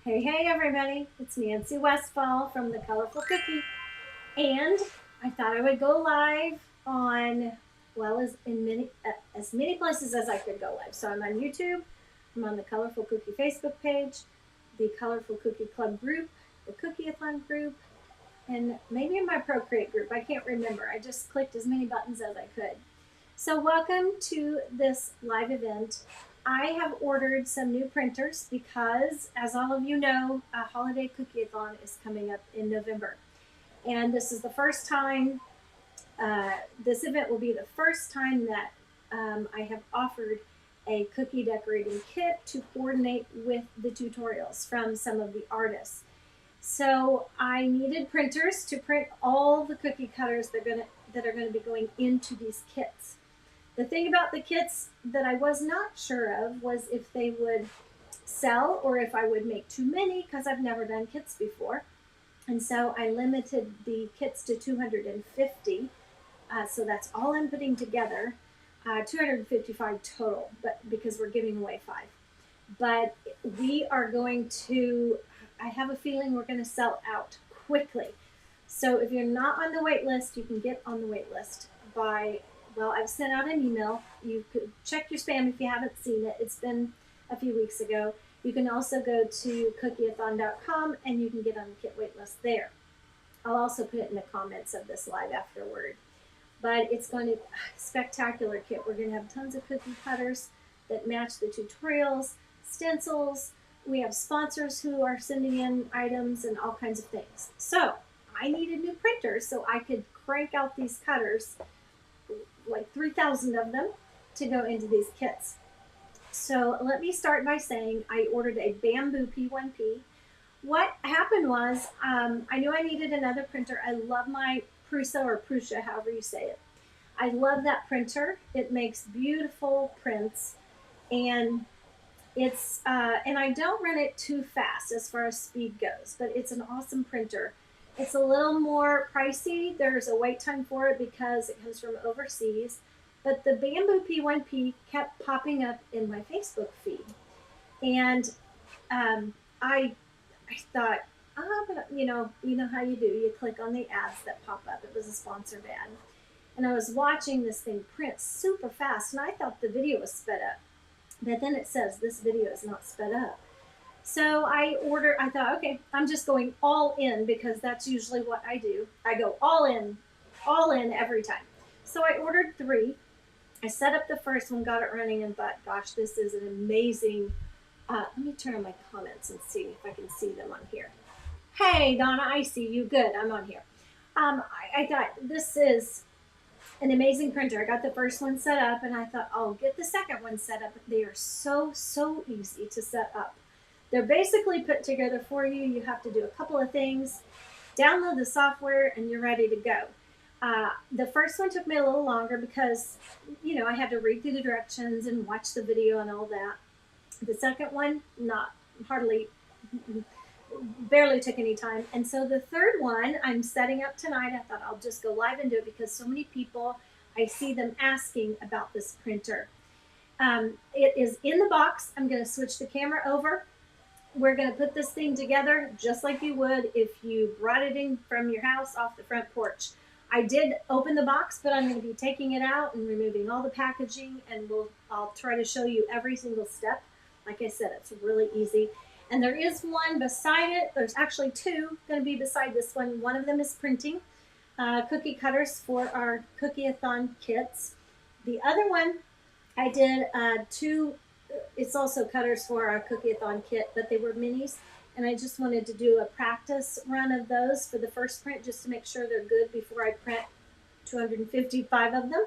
Hey everybody, it's Nancy Westfall from The Colorful Cookie, and I thought I would go live on, well, as many places as I could go live. So I'm on YouTube, I'm on the Colorful Cookie Facebook page, the Colorful Cookie Club group, the Cookieathon group, and maybe in my Procreate group. I can't remember. I just clicked as many buttons as I could. So welcome to this live event. I have ordered some new printers because, as all of you know, a holiday cookieathon is coming up in November. And this is the first time, this event will be the first time that I have offered a cookie decorating kit to coordinate with the tutorials from some of the artists. So I needed printers to print all the cookie cutters that are going to be going into these kits. The thing about the kits that I was not sure of was if they would sell or if I would make too many, because I've never done kits before. And so I limited the kits to 250. So that's all I'm putting together. 255 total, but because we're giving away 5. But we are going to, I have a feeling we're going to sell out quickly. So if you're not on the wait list, you can get on the wait list by, well, I've sent out an email. You could check your spam if you haven't seen it. It's been a few weeks ago. You can also go to cookieathon.com and you can get on the kit wait list there. I'll also put it in the comments of this live afterward. But it's going to be a spectacular kit. We're going to have tons of cookie cutters that match the tutorials, stencils. We have sponsors who are sending in items and all kinds of things. So I needed new printers so I could crank out these cutters, like 3,000 of them, to go into these kits. So let me start by saying I ordered a Bambu P1P. What happened was I knew I needed another printer. I love my Prusa or Prusa, however you say it. I love that printer. It makes beautiful prints, and it's and I don't run it too fast as far as speed goes, but it's an awesome printer. It's a little more pricey. There's a wait time for it because it comes from overseas. But the Bambu P1P kept popping up in my Facebook feed. And I thought, but you know how you do. You click on the ads that pop up. It was a sponsored ad. And I was watching this thing print super fast, and I thought the video was sped up. But then it says this video is not sped up. So I thought, okay, I'm just going all in because that's usually what I do. I go all in every time. So I ordered 3. I set up the first one, got it running, and thought, gosh, this is an amazing, let me turn on my comments and see if I can see them on here. Hey, Donna, I see you. Good, I'm on here. I thought, this is an amazing printer. I got the first one set up, and I thought, I'll get the second one set up. They are so easy to set up. They're basically put together for you. You have to do a couple of things, download the software, and you're ready to go. The first one took me a little longer because, I had to read through the directions and watch the video and all that. The second one, barely took any time. And so the third one I'm setting up tonight. I thought I'll just go live and do it because so many people, I see them asking about this printer. It is in the box. I'm going to switch the camera over. We're going to put this thing together just like you would if you brought it in from your house off the front porch. I did open the box, but I'm going to be taking it out and removing all the packaging, and I'll try to show you every single step. Like I said, it's really easy. And there is one beside it. There's actually 2 going to be beside this one. One of them is printing cookie cutters for our Cookieathon kits. The other one, I did 2 it's also cutters for our cookie-a-thon kit, but they were minis. And I just wanted to do a practice run of those for the first print just to make sure they're good before I print 255 of them.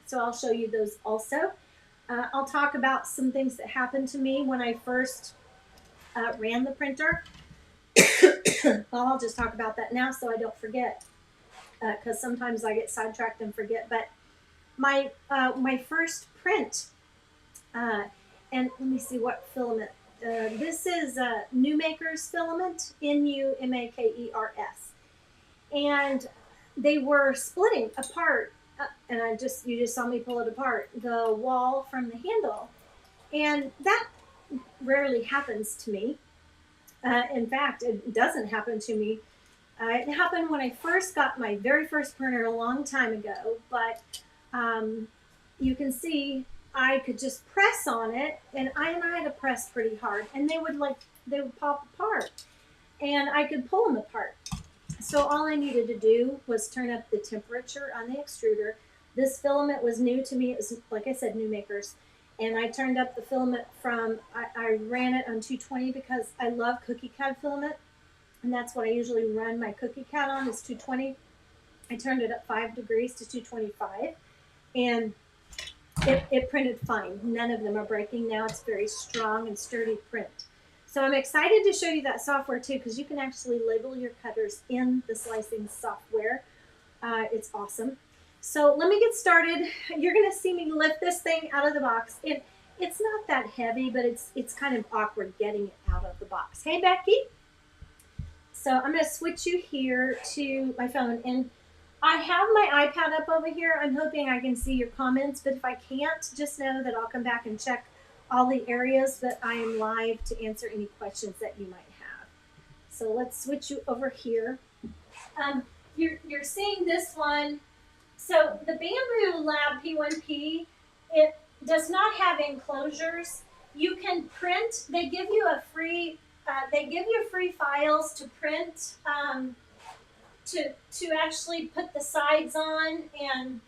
So I'll show you those also. I'll talk about some things that happened to me when I first ran the printer. Well, I'll just talk about that now so I don't forget, because sometimes I get sidetracked and forget. But my first print, and let me see what filament. This is Newmakers filament, Numakers, and they were splitting apart. And you just saw me pull it apart, the wall from the handle, and that rarely happens to me. In fact, it doesn't happen to me. It happened when I first got my very first printer a long time ago, but you can see I could just press on it, and I had to press pretty hard, and they would pop apart, and I could pull them apart. So all I needed to do was turn up the temperature on the extruder. This filament was new to me. It was, like I said, Newmakers. And I turned up the filament from, I ran it on 220 because I love cookie cat filament. And that's what I usually run my cookie cat on, is 220. I turned it up 5 degrees to 225. And it printed fine. None of them are breaking now. It's very strong and sturdy print. So I'm excited to show you that software too, because you can actually label your cutters in the slicing software. It's awesome. So let me get started. You're going to see me lift this thing out of the box. It's not that heavy, but it's kind of awkward getting it out of the box. Hey, Becky. So I'm going to switch you here to my phone. And I have my iPad up over here. I'm hoping I can see your comments, but if I can't, just know that I'll come back and check all the areas that I am live to answer any questions that you might have. So let's switch you over here. You're seeing this one. So the Bambu Lab P1P, it does not have enclosures. You can print. They give you free files to print, to actually put the sides on, and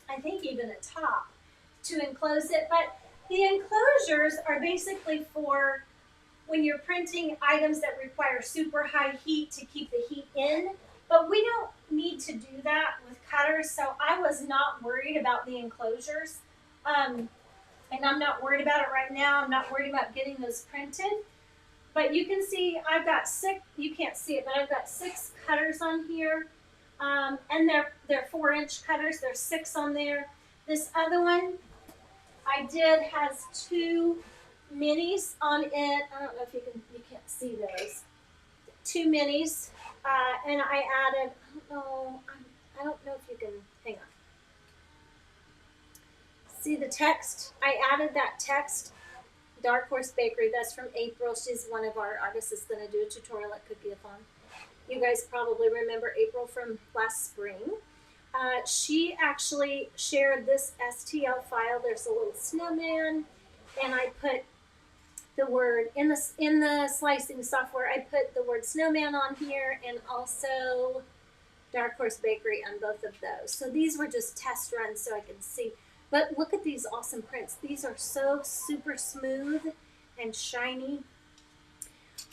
I think even a top to enclose it. But the enclosures are basically for when you're printing items that require super high heat to keep the heat in, but we don't need to do that with cutters, so I was not worried about the enclosures, and I'm not worried about it right now. I'm not worried about getting those printed, but you can see I've got 6, you can't see it, but I've got 6 cutters on here, and they're 4-inch cutters. There's 6 on there. This other one I did has 2 minis on it. I don't know if you can't see those. 2 minis, and I added, I don't know if you can, hang on. See the text? I added that text, Dark Horse Bakery, that's from April. She's one of our artists that's gonna do a tutorial at Cookie-a-thon. You guys probably remember April from last spring. She actually shared this STL file. There's a little snowman, and I put the word in the slicing software. I put the word snowman on here, and also Dark Horse Bakery on both of those. So these were just test runs so I can see. But look at these awesome prints. These are so super smooth and shiny.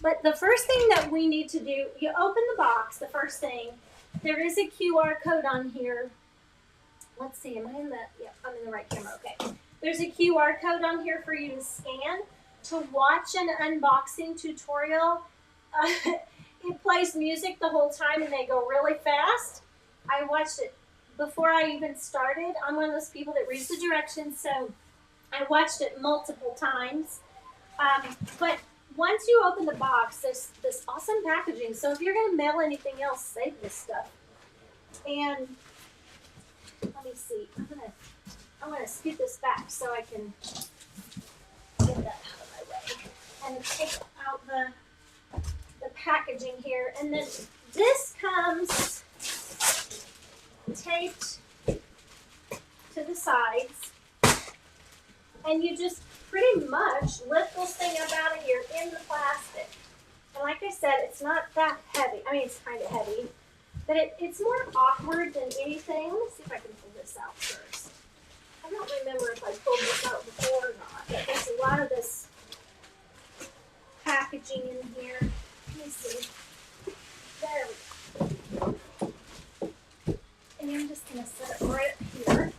But the first thing that we need to do, you open the box, the first thing, there is a QR code on here. Let's see, am I in the, yeah, I'm in the right camera, okay. There's a QR code on here for you to scan to watch an unboxing tutorial. It plays music the whole time and they go really fast. I watched it before I even started. I'm one of those people that reads the directions, so I watched it multiple times. But once you open the box, there's this awesome packaging. So if you're going to mail anything else, save this stuff. And let me see. I'm gonna scoot this back so I can get that out of my way. And take out the packaging here. And then this comes taped to the sides. And you just pretty much lift this thing up out of here in the plastic. And like I said, it's not that heavy. I mean, it's kind of heavy, but it's more awkward than anything. Let me see if I can pull this out first. I don't remember if I pulled this out before or not. but there's a lot of this packaging in here. Let me see. There we go. And I'm just going to set it right up here.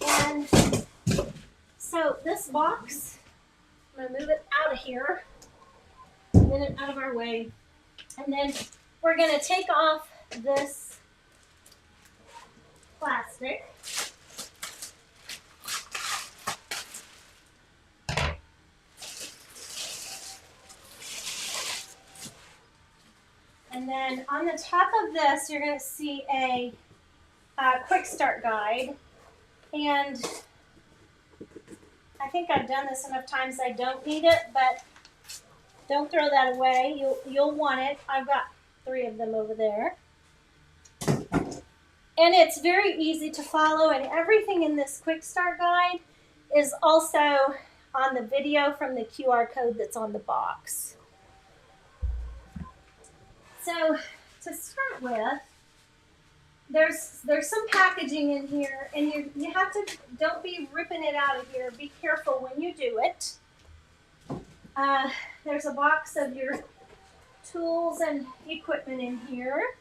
And so this box, I'm going to move it out of here, get it out of our way. And then we're going to take off this plastic. And then on the top of this, you're going to see a quick start guide. And I think I've done this enough times I don't need it, but don't throw that away. You'll want it. I've got 3 of them over there. And it's very easy to follow, and everything in this quick start guide is also on the video from the QR code that's on the box. So to start with, there's some packaging in here, and you have to, don't be ripping it out of here. Be careful when you do it. There's a box of your tools and equipment in here.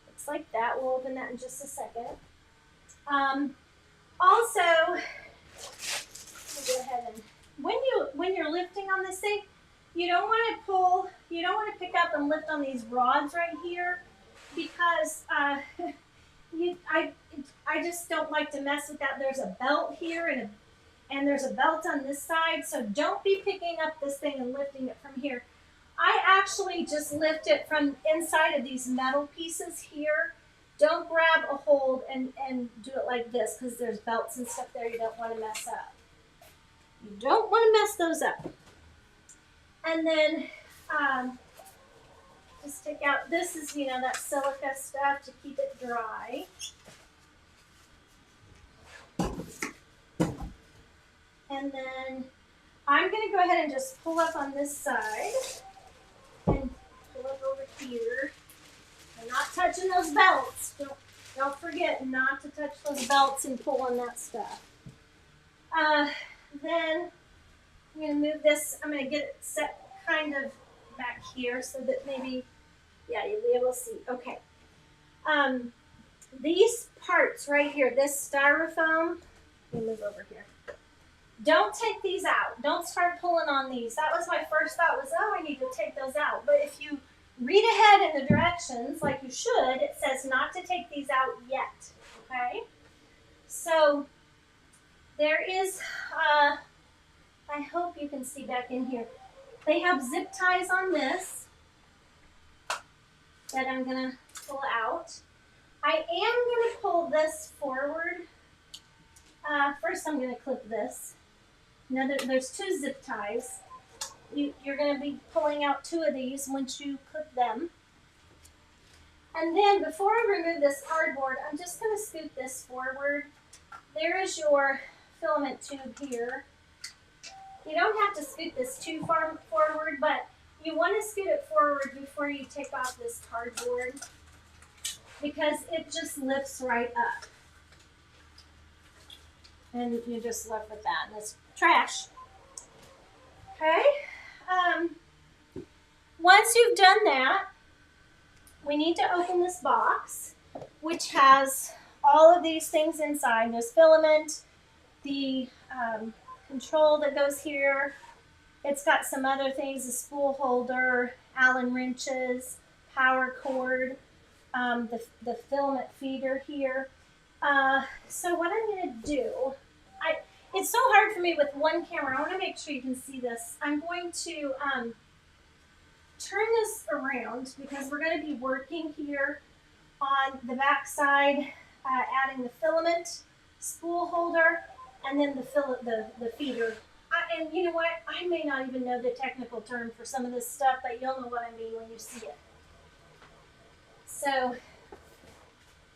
Looks like that. We'll open that in just a second. Also, go ahead and when you're lifting on this thing, you don't want to pick up and lift on these rods right here, because I just don't like to mess with that. There's a belt here and there's a belt on this side, so don't be picking up this thing and lifting it from here. I actually just lift it from inside of these metal pieces here. Don't grab a hold and do it like this, because there's belts and stuff there you don't want to mess up. You don't want to mess those up. And then just take out, this is, that silica stuff to keep it dry. And then I'm going to go ahead and just pull up on this side and pull up over here. I'm not touching those belts. Don't forget not to touch those belts and pull on that stuff. Then I'm going to move this. I'm going to get it set kind of back here so that maybe, yeah, you'll be able to see. Okay. These parts right here, this styrofoam, let me move over here. Don't take these out. Don't start pulling on these. That was my first thought was, oh, I need to take those out. But if you read ahead in the directions, like you should, it says not to take these out yet, okay? So there is, I hope you can see back in here. They have zip ties on this that I'm going to pull out. I am going to pull this forward. First, I'm going to clip this. Now, there's 2 zip ties. You're going to be pulling out 2 of these once you clip them. And then, before I remove this cardboard, I'm just going to scoot this forward. There is your filament tube here. You don't have to scoot this too far forward, but you want to scoot it forward before you take off this cardboard, because it just lifts right up. And you're just left with that, and it's trash. Okay. Once you've done that, we need to open this box, which has all of these things inside. There's filament, the control that goes here. It's got some other things, a spool holder, Allen wrenches, power cord, the filament feeder here. So what I'm going to do, it's so hard for me with one camera. I want to make sure you can see this. I'm going to turn this around, because we're going to be working here on the back side, adding the filament, spool holder, and then the feeder. And you know what? I may not even know the technical term for some of this stuff, but you'll know what I mean when you see it. So,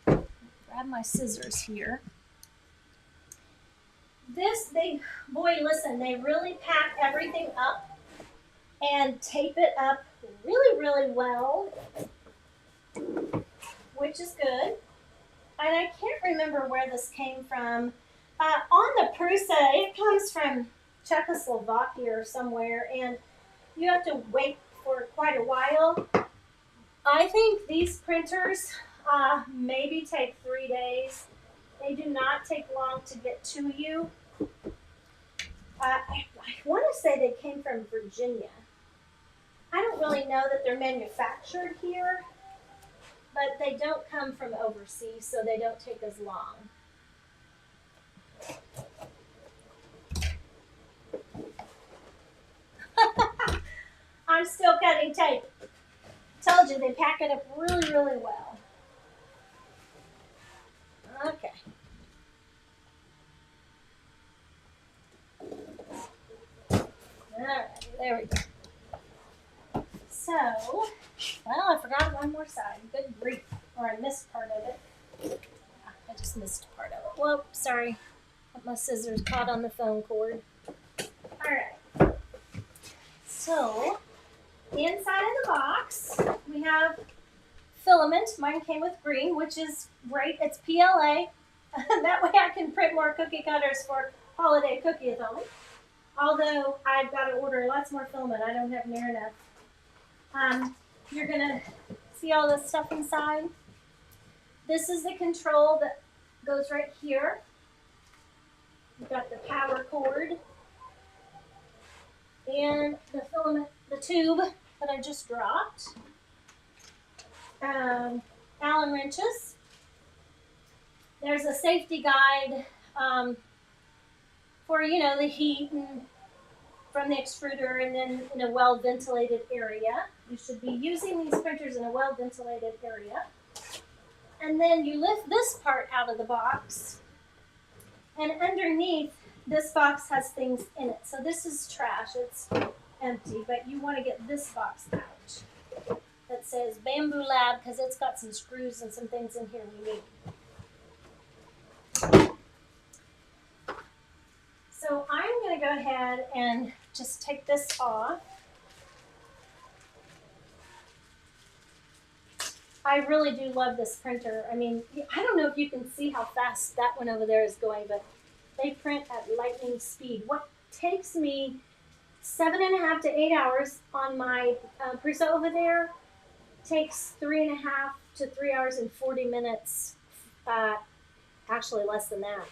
grab my scissors here. Listen, they really pack everything up and tape it up really, really well, which is good. And I can't remember where this came from. On the Prusa, it comes from Czechoslovakia or somewhere, and you have to wait for quite a while. I think these printers maybe take 3 days. They do not take long to get to you. I want to say they came from Virginia. I don't really know that they're manufactured here, but they don't come from overseas, so they don't take as long. I'm still cutting tape. Told you they pack it up really, really well. Okay. Alright, there we go. So, well, I forgot one more side. Good grief. Or I missed part of it. I just missed part of it. Whoop, sorry. My scissors caught on the phone cord. Alright. So, inside of the box, we have filament. Mine came with green, which is great. It's PLA. That way I can print more cookie cutters for holiday cookie-a-thon. Although I've got to order lots more filament. I don't have near enough. You're going to see all this stuff inside. This is the control that goes right here. You've got the power cord and the filament, the tube that I just dropped. Allen wrenches. There's a safety guide for, the heat and from the extruder, and then in a well-ventilated area. You should be using these printers in a well-ventilated area. And then you lift this part out of the box, and underneath this box has things in it. So this is trash, it's empty, but you want to get this box out that says Bambu Lab, because it's got some screws and some things in here we need. So I'm going to go ahead and just take this off. I really do love this printer. I mean, I don't know if you can see how fast that one over there is going, but they print at lightning speed. What takes me 7.5 to 8 hours on my Prusa over there takes 3.5 to 3 hours and 40 minutes. Actually, less than that,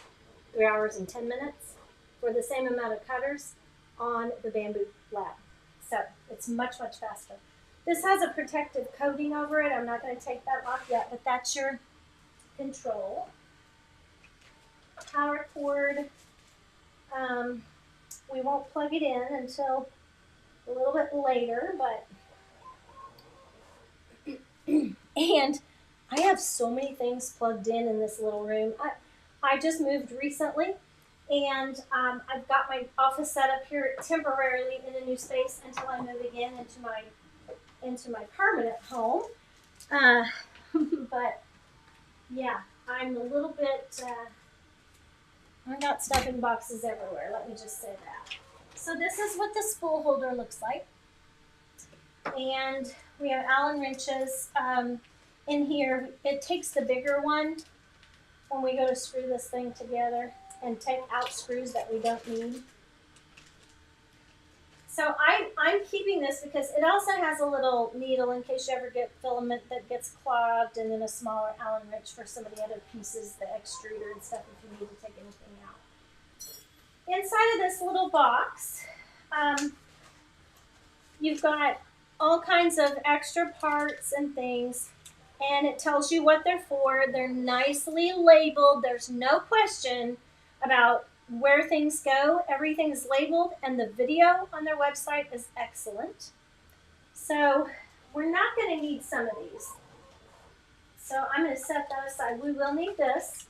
3 hours and 10 minutes for the same amount of cutters on the Bambu Lab. So it's much, much faster. This has a protective coating over it. I'm not going to take that off yet, but that's your control. Power cord. We won't plug it in until a little bit later, but and I have so many things plugged in this little room. I just moved recently, and I've got my office set up here temporarily in a new space until I move again into my permanent home. But yeah, I'm a little bit, I got stuff in boxes everywhere, let me just say that. So this is what the spool holder looks like. And we have Allen wrenches in here. It takes the bigger one when we go to screw this thing together and take out screws that we don't need. So I'm keeping this because it also has a little needle in case you ever get filament that gets clogged, and then a smaller Allen wrench for some of the other pieces, the extruder and stuff, if you need to take anything out. Inside of this little box, you've got all kinds of extra parts and things, and it tells you what they're for. They're nicely labeled. There's no question about where things go. Everything is labeled, and the video on their website is excellent. So we're not going to need some of these. So I'm going to set that aside. We will need this.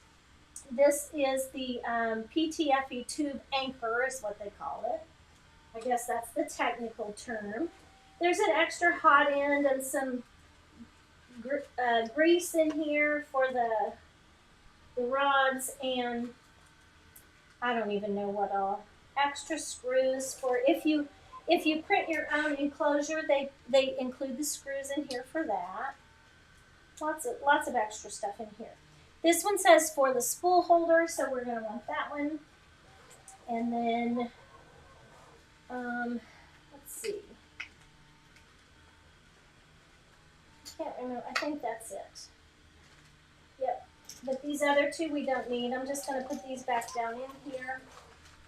This is the PTFE tube anchor is what they call it. I guess that's the technical term. There's an extra hot end and some grease in here for the rods, and I don't even know what all. Extra screws for if you print your own enclosure, they include the screws in here for that. Lots of extra stuff in here. This one says for the spool holder, so we're going to want that one. And then, let's see. I can't remember. I think that's it. Yep. But these other two we don't need. I'm just going to put these back down in here.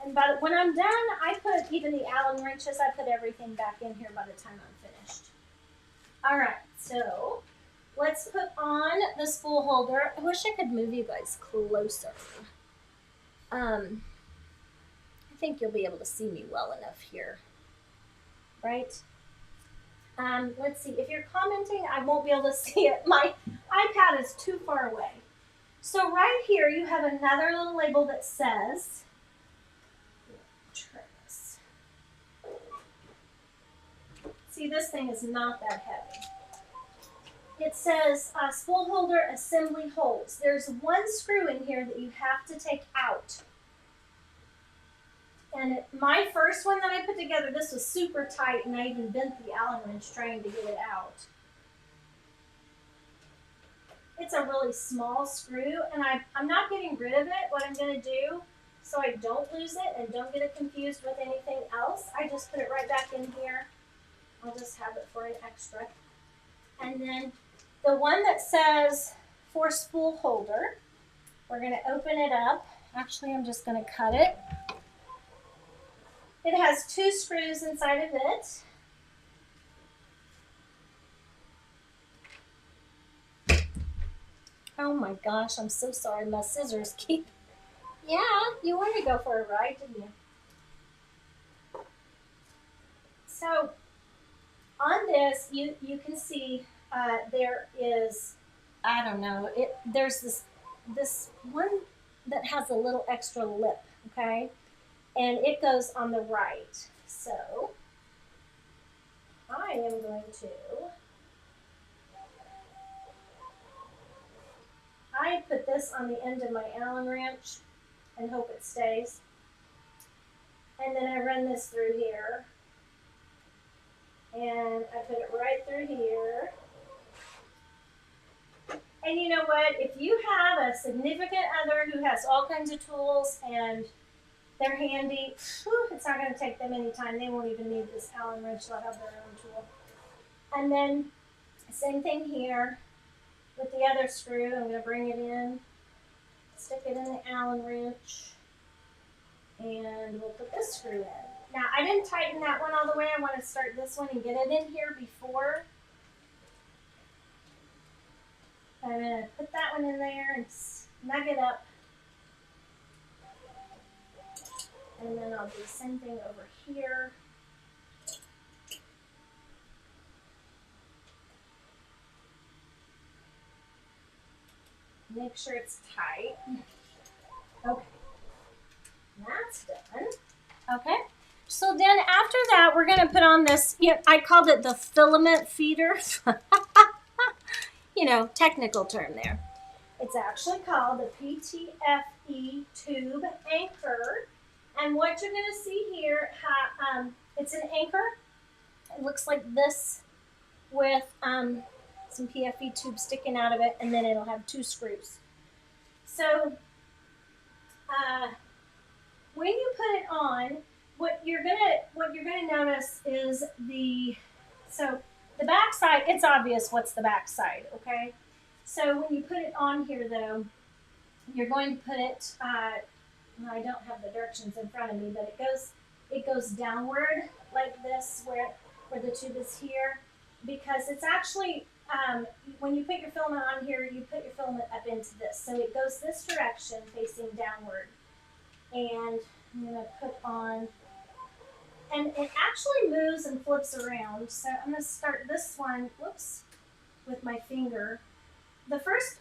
And when I'm done, I put even the Allen wrenches, I put everything back in here by the time I'm finished. All right, so let's put on the spool holder. I wish I could move you guys closer. I think you'll be able to see me well enough here, right? Let's see, if you're commenting, I won't be able to see it. My iPad is too far away. So right here, you have another little label that says, see, this thing is not that heavy. It says spool holder assembly holes. There's one screw in here that you have to take out. And my first one that I put together, this was super tight, and I even bent the Allen wrench trying to get it out. It's a really small screw, and I'm not getting rid of it. What I'm going to do, so I don't lose it and don't get it confused with anything else, I just put it right back in here. I'll just have it for an extra. And then the one that says for spool holder, we're going to open it up. Actually, I'm just going to cut it. It has 2 screws inside of it. Oh my gosh, I'm so sorry. My scissors keep... Yeah, you wanted to go for a ride, didn't you? So on this, you can see there is, I don't know, there's this one that has a little extra lip, okay? And it goes on the right. So I am going to, I put this on the end of my Allen wrench and hope it stays. And then I run this through here. And I put it right through here. And you know what? If you have a significant other who has all kinds of tools and they're handy, it's not going to take them any time. They won't even need this Allen wrench. They'll have their own tool. And then same thing here with the other screw. I'm going to bring it in, stick it in the Allen wrench, and we'll put this screw in. Now, I didn't tighten that one all the way. I want to start this one and get it in here before. I'm going to put that one in there and snug it up. And then I'll do the same thing over here. Make sure it's tight. Okay. That's done. Okay. So then after that, we're going to put on this, I called it the filament feeder. Technical term there. It's actually called the PTFE tube anchor. And what you're going to see here, it's an anchor. It looks like this with some PFE tube sticking out of it, and then it'll have 2 screws. So when you put it on, what you're gonna notice is the back side. It's obvious what's the back side, okay? So when you put it on here, though, you're going to put it. I don't have the directions in front of me, but it goes downward like this, where the tube is here, because it's actually when you put your filament on here, you put your filament up into this, so it goes this direction, facing downward. And I'm going to put on, and it actually moves and flips around. So I'm going to start this one, with my finger. The first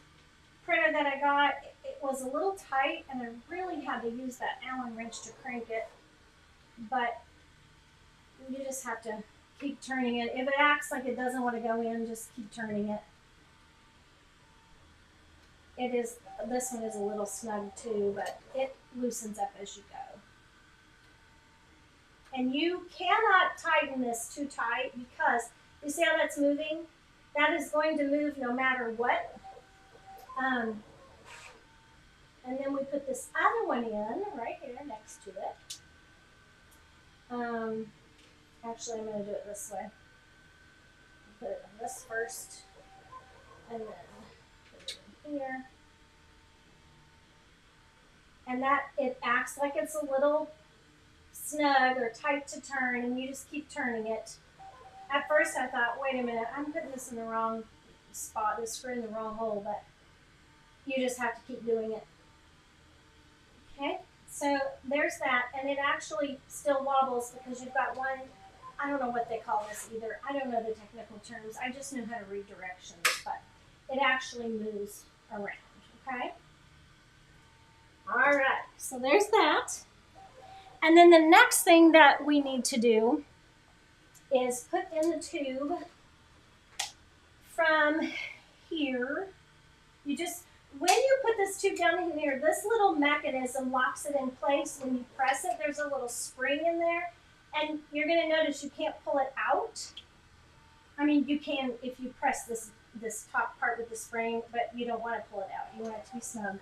printer that I got, it was a little tight, and I really had to use that Allen wrench to crank it. But you just have to keep turning it. If it acts like it doesn't want to go in, just keep turning it. This one is a little snug too, but it loosens up as you go. And you cannot tighten this too tight, because you see how that's moving? That is going to move no matter what. And then we put this other one in right here next to it. Actually, I'm going to do it this way. Put it on this first, and then put it in here. And that, it acts like it's a little snug or tight to turn, and you just keep turning it. At first I thought, wait a minute, I'm putting this in the wrong spot, this screw in the wrong hole, but you just have to keep doing it. Okay, so there's that, and it actually still wobbles because you've got one, I don't know what they call this either. I don't know the technical terms. I just know how to read directions, but it actually moves around, okay? All right, so there's that. And then the next thing that we need to do is put in the tube from here. You just, when you put this tube down in here, this little mechanism locks it in place. When you press it, there's a little spring in there, and you're going to notice you can't pull it out. I mean, you can if you press this top part with the spring, but you don't want to pull it out. You want it to be snug.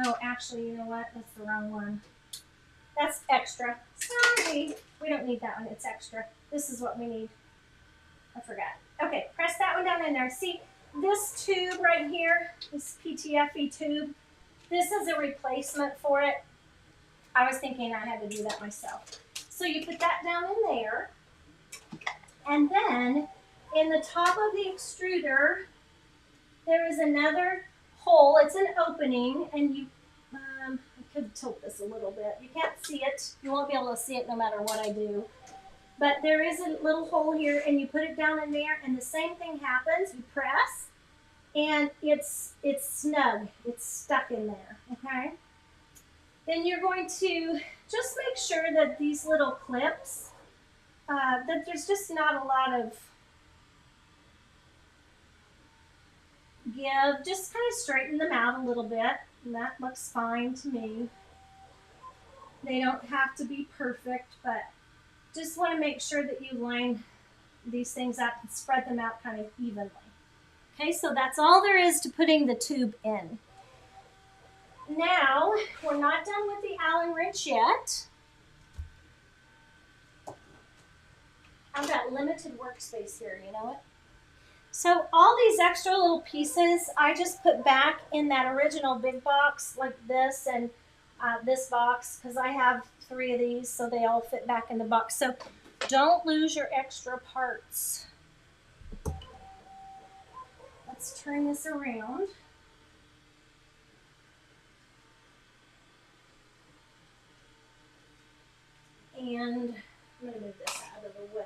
Oh, actually, you know what? That's the wrong one. That's extra. Sorry. We don't need that one. It's extra. This is what we need. I forgot. Okay, press that one down in there. See, this tube right here, this PTFE tube, this is a replacement for it. I was thinking I had to do that myself. So you put that down in there, and then in the top of the extruder, there is another hole. It's an opening, and you, I could tilt this a little bit. You can't see it. You won't be able to see it no matter what I do. But there is a little hole here, and you put it down in there, and the same thing happens. You press, and it's snug. It's stuck in there, okay? Then you're going to just make sure that these little clips, that there's just not a lot of give. Just kind of straighten them out a little bit, and that looks fine to me. They don't have to be perfect, but just want to make sure that you line these things up and spread them out kind of evenly. Okay, so that's all there is to putting the tube in. Now, we're not done with the Allen wrench yet. I've got limited workspace here, you know it? So all these extra little pieces, I just put back in that original big box like this, and this box, because I have 3 of these, so they all fit back in the box. So don't lose your extra parts. Let's turn this around. And I'm going to move this out of the way.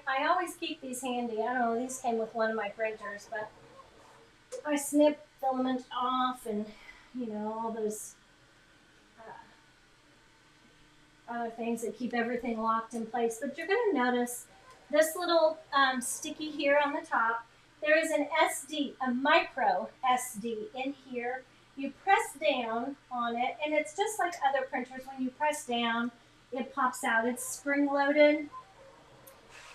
I always keep these handy. I don't know, these came with one of my printers, but I snip filament off and, you know, all those other things that keep everything locked in place. But you're going to notice this little sticky here on the top. There is an SD, a micro SD in here. You press down on it, and it's just like other printers. When you press down, it pops out. It's spring-loaded.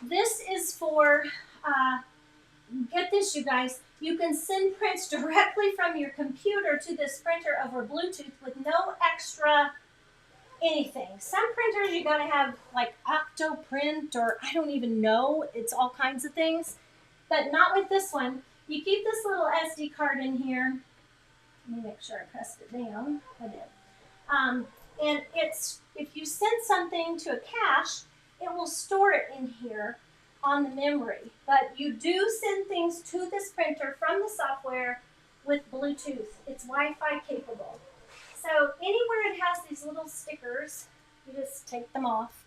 This is for, get this, you guys, you can send prints directly from your computer to this printer over Bluetooth with no extra anything. Some printers you gotta have like Octoprint, or I don't even know, it's all kinds of things, but not with this one. You keep this little SD card in here. Let me make sure I pressed it down. I did. And it's, if you send something to a cache, it will store it in here on the memory. But you do send things to this printer from the software with Bluetooth. It's Wi-Fi capable. So anywhere it has these little stickers, you just take them off.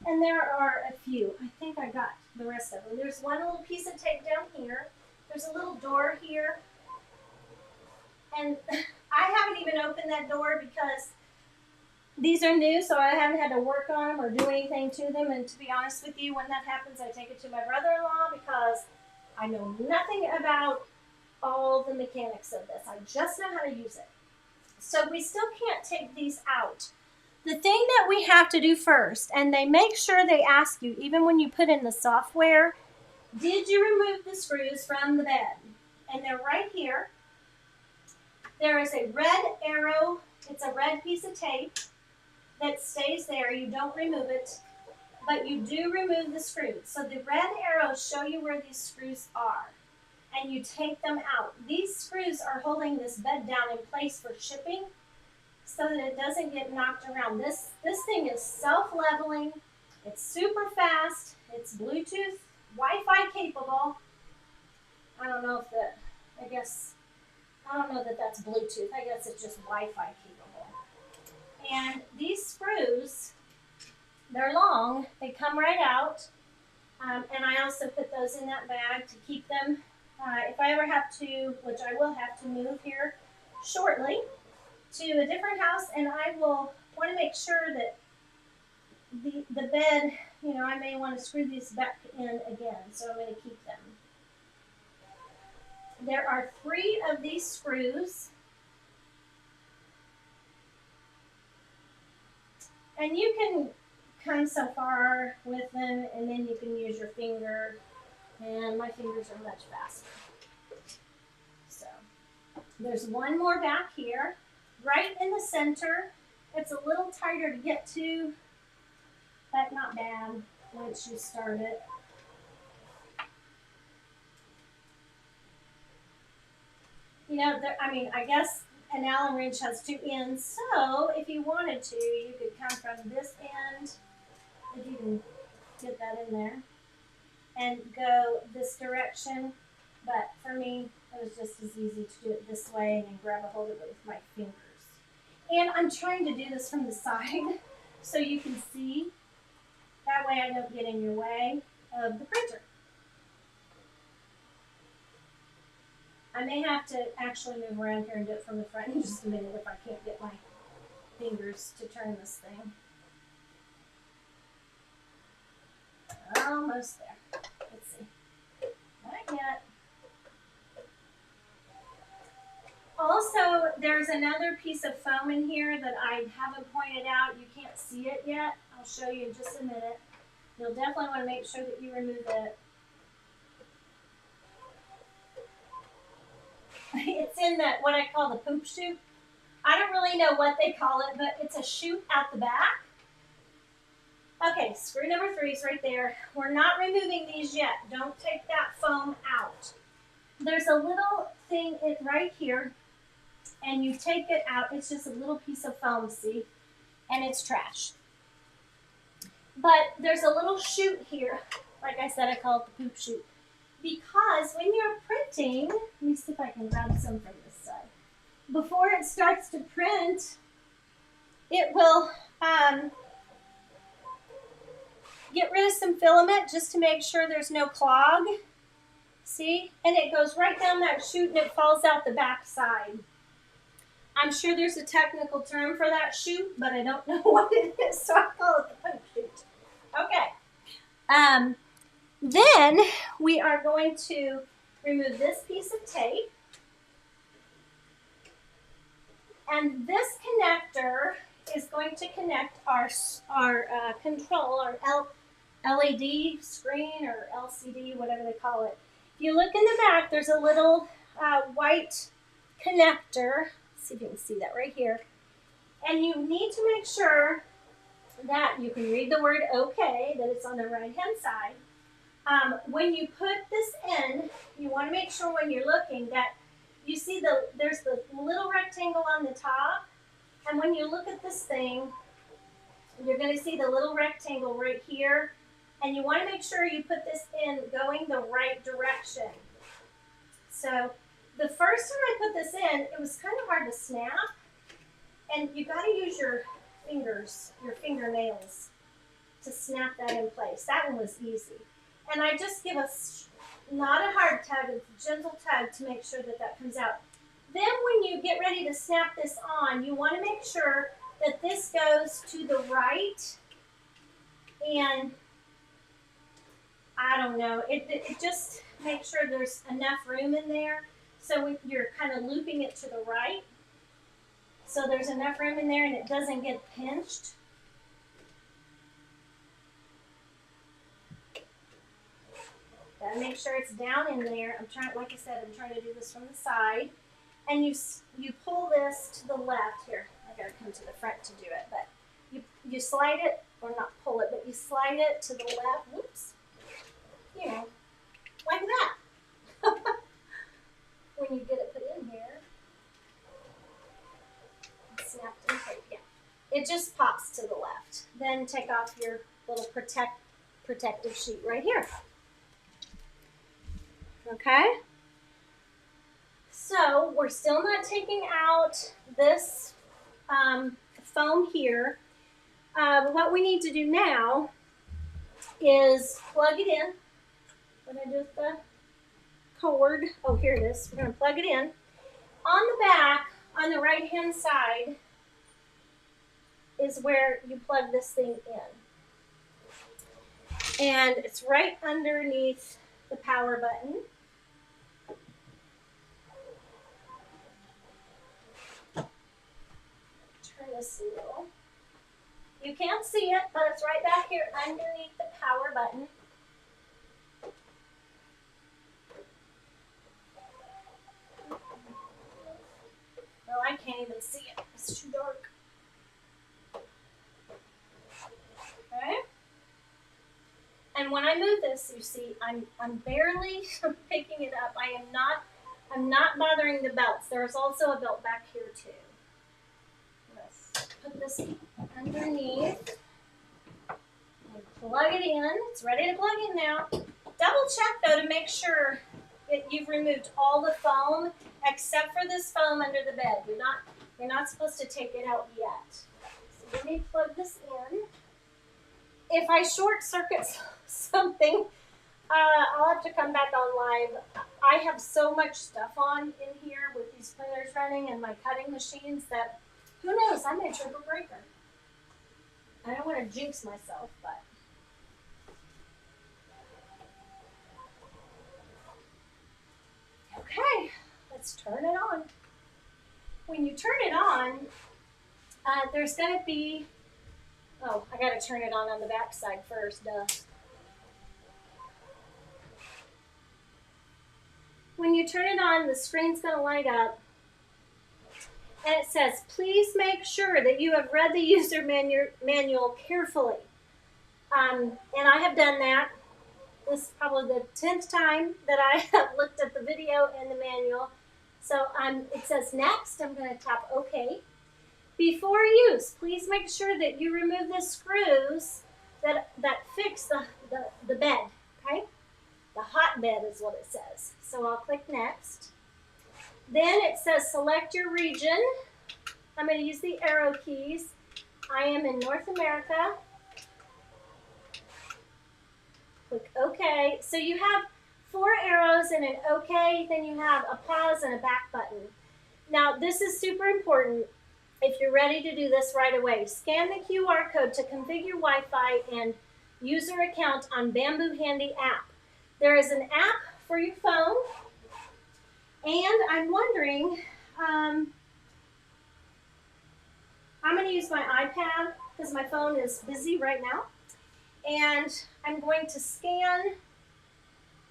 And there are a few. I think I got the rest of them. There's one little piece of tape down here. There's a little door here. And I haven't even opened that door because these are new, so I haven't had to work on them or do anything to them. And to be honest with you, when that happens, I take it to my brother-in-law because I know nothing about all the mechanics of this. I just know how to use it. So we still can't take these out. the thing that we have to do first, and they make sure they ask you, even when you put in the software, did you remove the screws from the bed? And they're right here. There is a red arrow. It's a red piece of tape that stays there. You don't remove it, but you do remove the screws. So the red arrows show you where these screws are, and you take them out. These screws are holding this bed down in place for shipping so that it doesn't get knocked around. This thing is self-leveling. It's super fast. It's Bluetooth, Wi-Fi capable. I don't know that that's Bluetooth. I guess it's just Wi-Fi capable. And these screws, they're long. They come right out. And I also put those in that bag to keep them. If I ever have to, which I will have to move here shortly to a different house, and I will want to make sure that the bed, I may want to screw these back in again, so I'm going to keep them. There are 3 of these screws, and you can come so far with them, and then you can use your finger, and my fingers are much faster. So there's one more back here, right in the center. It's a little tighter to get to, but not bad once you start it. I guess an Allen wrench has 2 ends, so if you wanted to, you could come from this end, if you can get that in there, and go this direction. But for me, it was just as easy to do it this way and then grab a hold of it with my fingers. And I'm trying to do this from the side so you can see. That way I don't get in your way of the printer. I may have to actually move around here and do it from the front in just a minute if I can't get my fingers to turn this thing. Almost there. Let's see. Not yet. Also, there's another piece of foam in here that I haven't pointed out. You can't see it yet. I'll show you in just a minute. You'll definitely want to make sure that you remove it. It's in what I call the poop chute. I don't really know what they call it, but it's a chute at the back. Okay, screw number 3 is right there. We're not removing these yet. Don't take that foam out. There's a little thing right here, and you take it out. It's just a little piece of foam, see? And it's trash. But there's a little chute here. Like I said, I call it the poop chute. Because when you're printing, let me see if I can grab some from this side. Before it starts to print, it will get rid of some filament just to make sure there's no clog. See? And it goes right down that chute and it falls out the back side. I'm sure there's a technical term for that chute, but I don't know what it is, so I call it the poop chute. Okay. Then we are going to remove this piece of tape. And this connector is going to connect our control, our LED screen or LCD, whatever they call it. If you look in the back, there's a little white connector. Let's see if you can see that right here. And you need to make sure that you can read the word OK, that it's on the right-hand side. When you put this in, you want to make sure when you're looking that you see there's the little rectangle on the top. And when you look at this thing, you're going to see the little rectangle right here. And you want to make sure you put this in going the right direction. So the first time I put this in, it was kind of hard to snap. And you got to use your fingers, your fingernails, to snap that in place. That one was easy. And I just give not a hard tug, a gentle tug to make sure that comes out. Then when you get ready to snap this on, you want to make sure that this goes to the right. And I don't know, it just makes sure there's enough room in there. So you're kind of looping it to the right. so there's enough room in there and it doesn't get pinched. Gotta make sure it's down in there. I'm trying, like I said, I'm trying to do this from the side. And you pull this to the left here. I gotta come to the front to do it, but you slide it, or not pull it, but you slide it to the left. Whoops. You know, like that. When you get it put in here, snapped in place. Yeah, it just pops to the left. Then take off your little protective sheet right here. Okay. So we're still not taking out this foam here. What we need to do now is plug it in. What did I do with the cord? Oh, here it is. We're going to plug it in. On the back, on the right-hand side, is where you plug this thing in. And it's right underneath the power button. Turn this a little. You can't see it, but it's right back here underneath the power button. Well, I can't even see it. It's too dark. Okay. And when I move this, you see, I'm barely picking it up. I'm not bothering the belts. There's also a belt back here too. Let's put this underneath and plug it in. It's ready to plug in now. Double check though to make sure that you've removed all the foam except for this foam under the bed. You're not supposed to take it out yet. So let me plug this in. If I short circuit something, I'll have to come back on live. I have so much stuff on in here with these printers running and my cutting machines that who knows, I may trip a breaker. I don't want to jinx myself, but. Okay, let's turn it on. When you turn it on, there's going to be, oh, I got to turn it on the back side first, duh. When you turn it on, the screen's going to light up. And it says, please make sure that you have read the user manual carefully. And I have done that. This is probably the 10th time that I have looked at the video and the manual. So it says next, I'm going to tap OK. Before use, please make sure that you remove the screws that fix the bed, okay? The hot bed is what it says. So I'll click next. Then it says select your region. I'm going to use the arrow keys. I am in North America. Click OK. So you have 4 arrows and an OK, then you have a pause and a back button. Now this is super important if you're ready to do this right away. Scan the QR code to configure Wi-Fi and user account on Bambu Handy app. There is an app for your phone, and I'm wondering, I'm going to use my iPad because my phone is busy right now. And I'm going to scan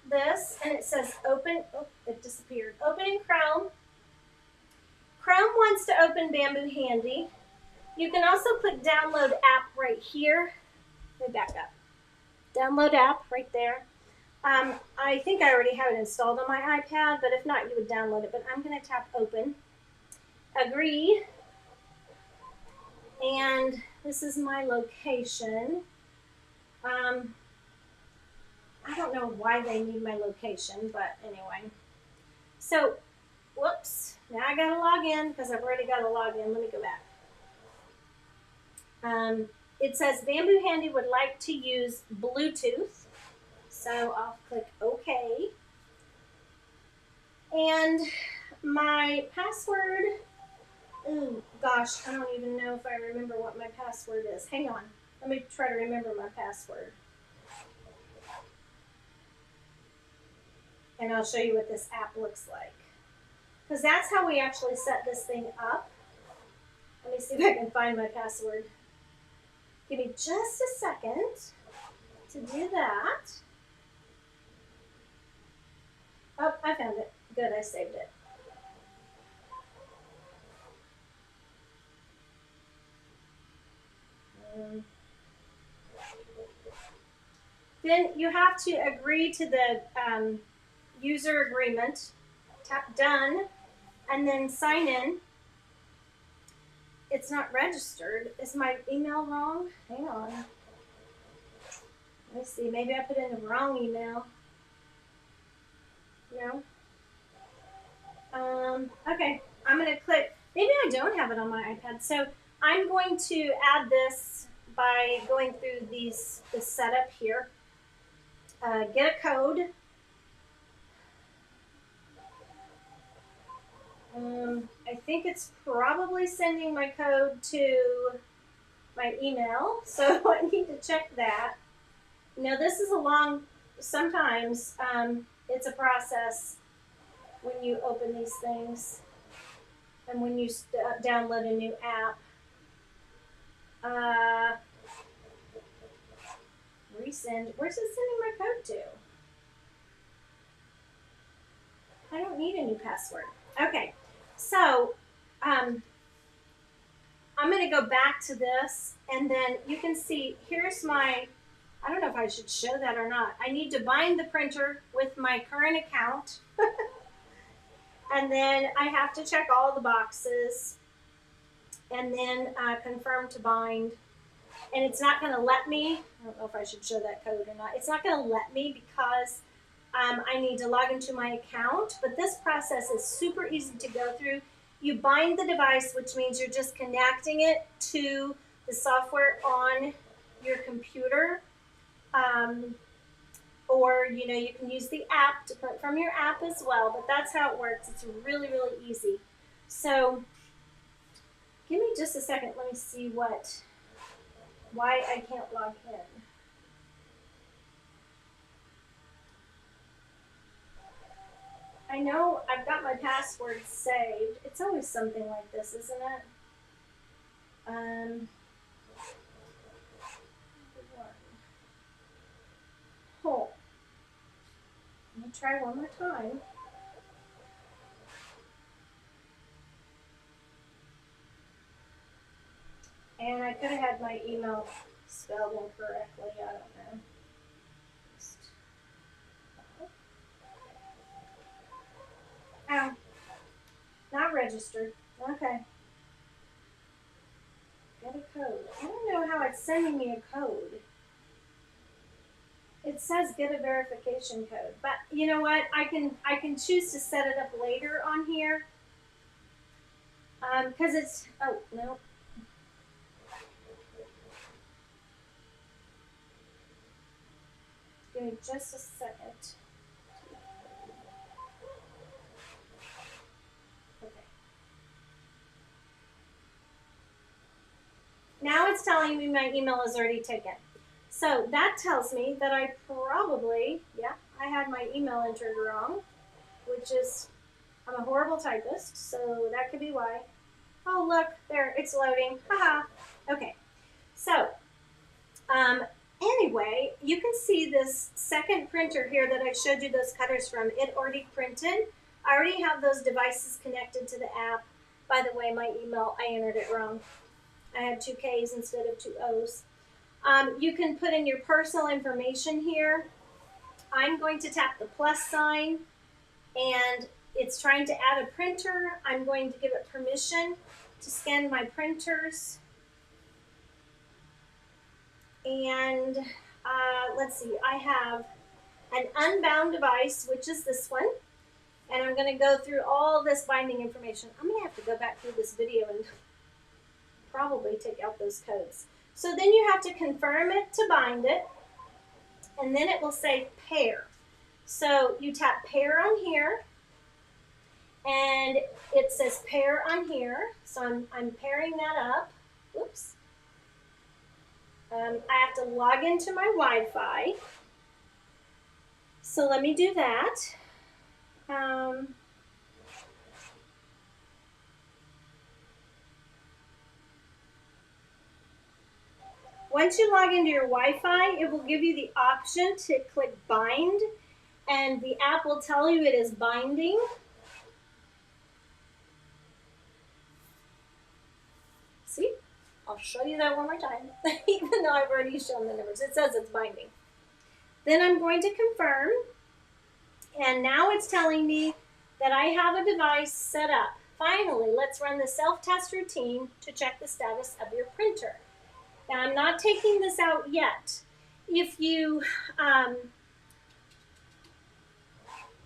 this, and it says open. Oh, it disappeared. Open in Chrome. Chrome wants to open Bambu Handy. You can also click download app right here. Let me back up. Download app right there. I think I already have it installed on my iPad, but if not, you would download it. But I'm going to tap open. Agree. And this is my location. I don't know why they need my location, but anyway. So, whoops. Now I got to log in because I've already got to log in. Let me go back. It says Bambu Handy would like to use Bluetooth. So I'll click OK. And my password, oh gosh, I don't even know if I remember what my password is. Hang on. Let me try to remember my password. And I'll show you what this app looks like. Because that's how we actually set this thing up. Let me see if I can find my password. Give me just a second to do that. Oh, I found it. Good, I saved it. Then you have to agree to the user agreement. Tap done, and then sign in. It's not registered. Is my email wrong? Hang on. Let me see. Maybe I put in the wrong email. No. Okay. I'm going to click. Maybe I don't have it on my iPad. So I'm going to add this by going through this setup here. Get a code. I think it's probably sending my code to my email, so I need to check that. Now this is sometimes it's a process when you open these things and when you download a new app. Resend, where's it sending my code to? I don't need a new password. Okay, so I'm going to go back to this, and then you can see here's my, I don't know if I should show that or not. I need to bind the printer with my current account. And then I have to check all the boxes and then confirm to bind. And it's not going to let me, I don't know if I should show that code or not. It's not going to let me because I need to log into my account. But this process is super easy to go through. You bind the device, which means you're just connecting it to the software on your computer. Or, you can use the app to print from your app as well, but that's how it works. It's really, really easy. So, give me just a second. Let me see why I can't log in. I know I've got my password saved. It's always something like this, isn't it? Oh. Let me try one more time. And I could have had my email spelled incorrectly. I don't know. Oh, not registered. Okay. Get a code. I don't know how it's sending me a code. It says get a verification code, but you know what? I can choose to set it up later on here. Because it's, oh, no. Give me just a second. Okay. Now it's telling me my email is already taken. So that tells me that I probably, I had my email entered wrong, which is, I'm a horrible typist, so that could be why. Oh, look, there, it's loading. Haha. Okay. So, anyway, you can see this second printer here that I showed you those cutters from. It already printed. I already have those devices connected to the app. By the way, my email, I entered it wrong. I had 2 Ks instead of 2 Os. You can put in your personal information here. I'm going to tap the plus sign, and it's trying to add a printer. I'm going to give it permission to scan my printers. And let's see, I have an unbound device, which is this one. And I'm going to go through all this binding information. I'm going to have to go back through this video and probably take out those codes. So then you have to confirm it to bind it, and then it will say pair. So you tap pair on here, and it says pair on here. So I'm pairing that up. Whoops. I have to log into my Wi-Fi. So let me do that. once you log into your Wi-Fi, it will give you the option to click bind, and the app will tell you it is binding. See? I'll show you that one more time, even though I've already shown the numbers. It says it's binding. Then I'm going to confirm, and now it's telling me that I have a device set up. Finally, let's run the self-test routine to check the status of your printer. Now, I'm not taking this out yet. If you,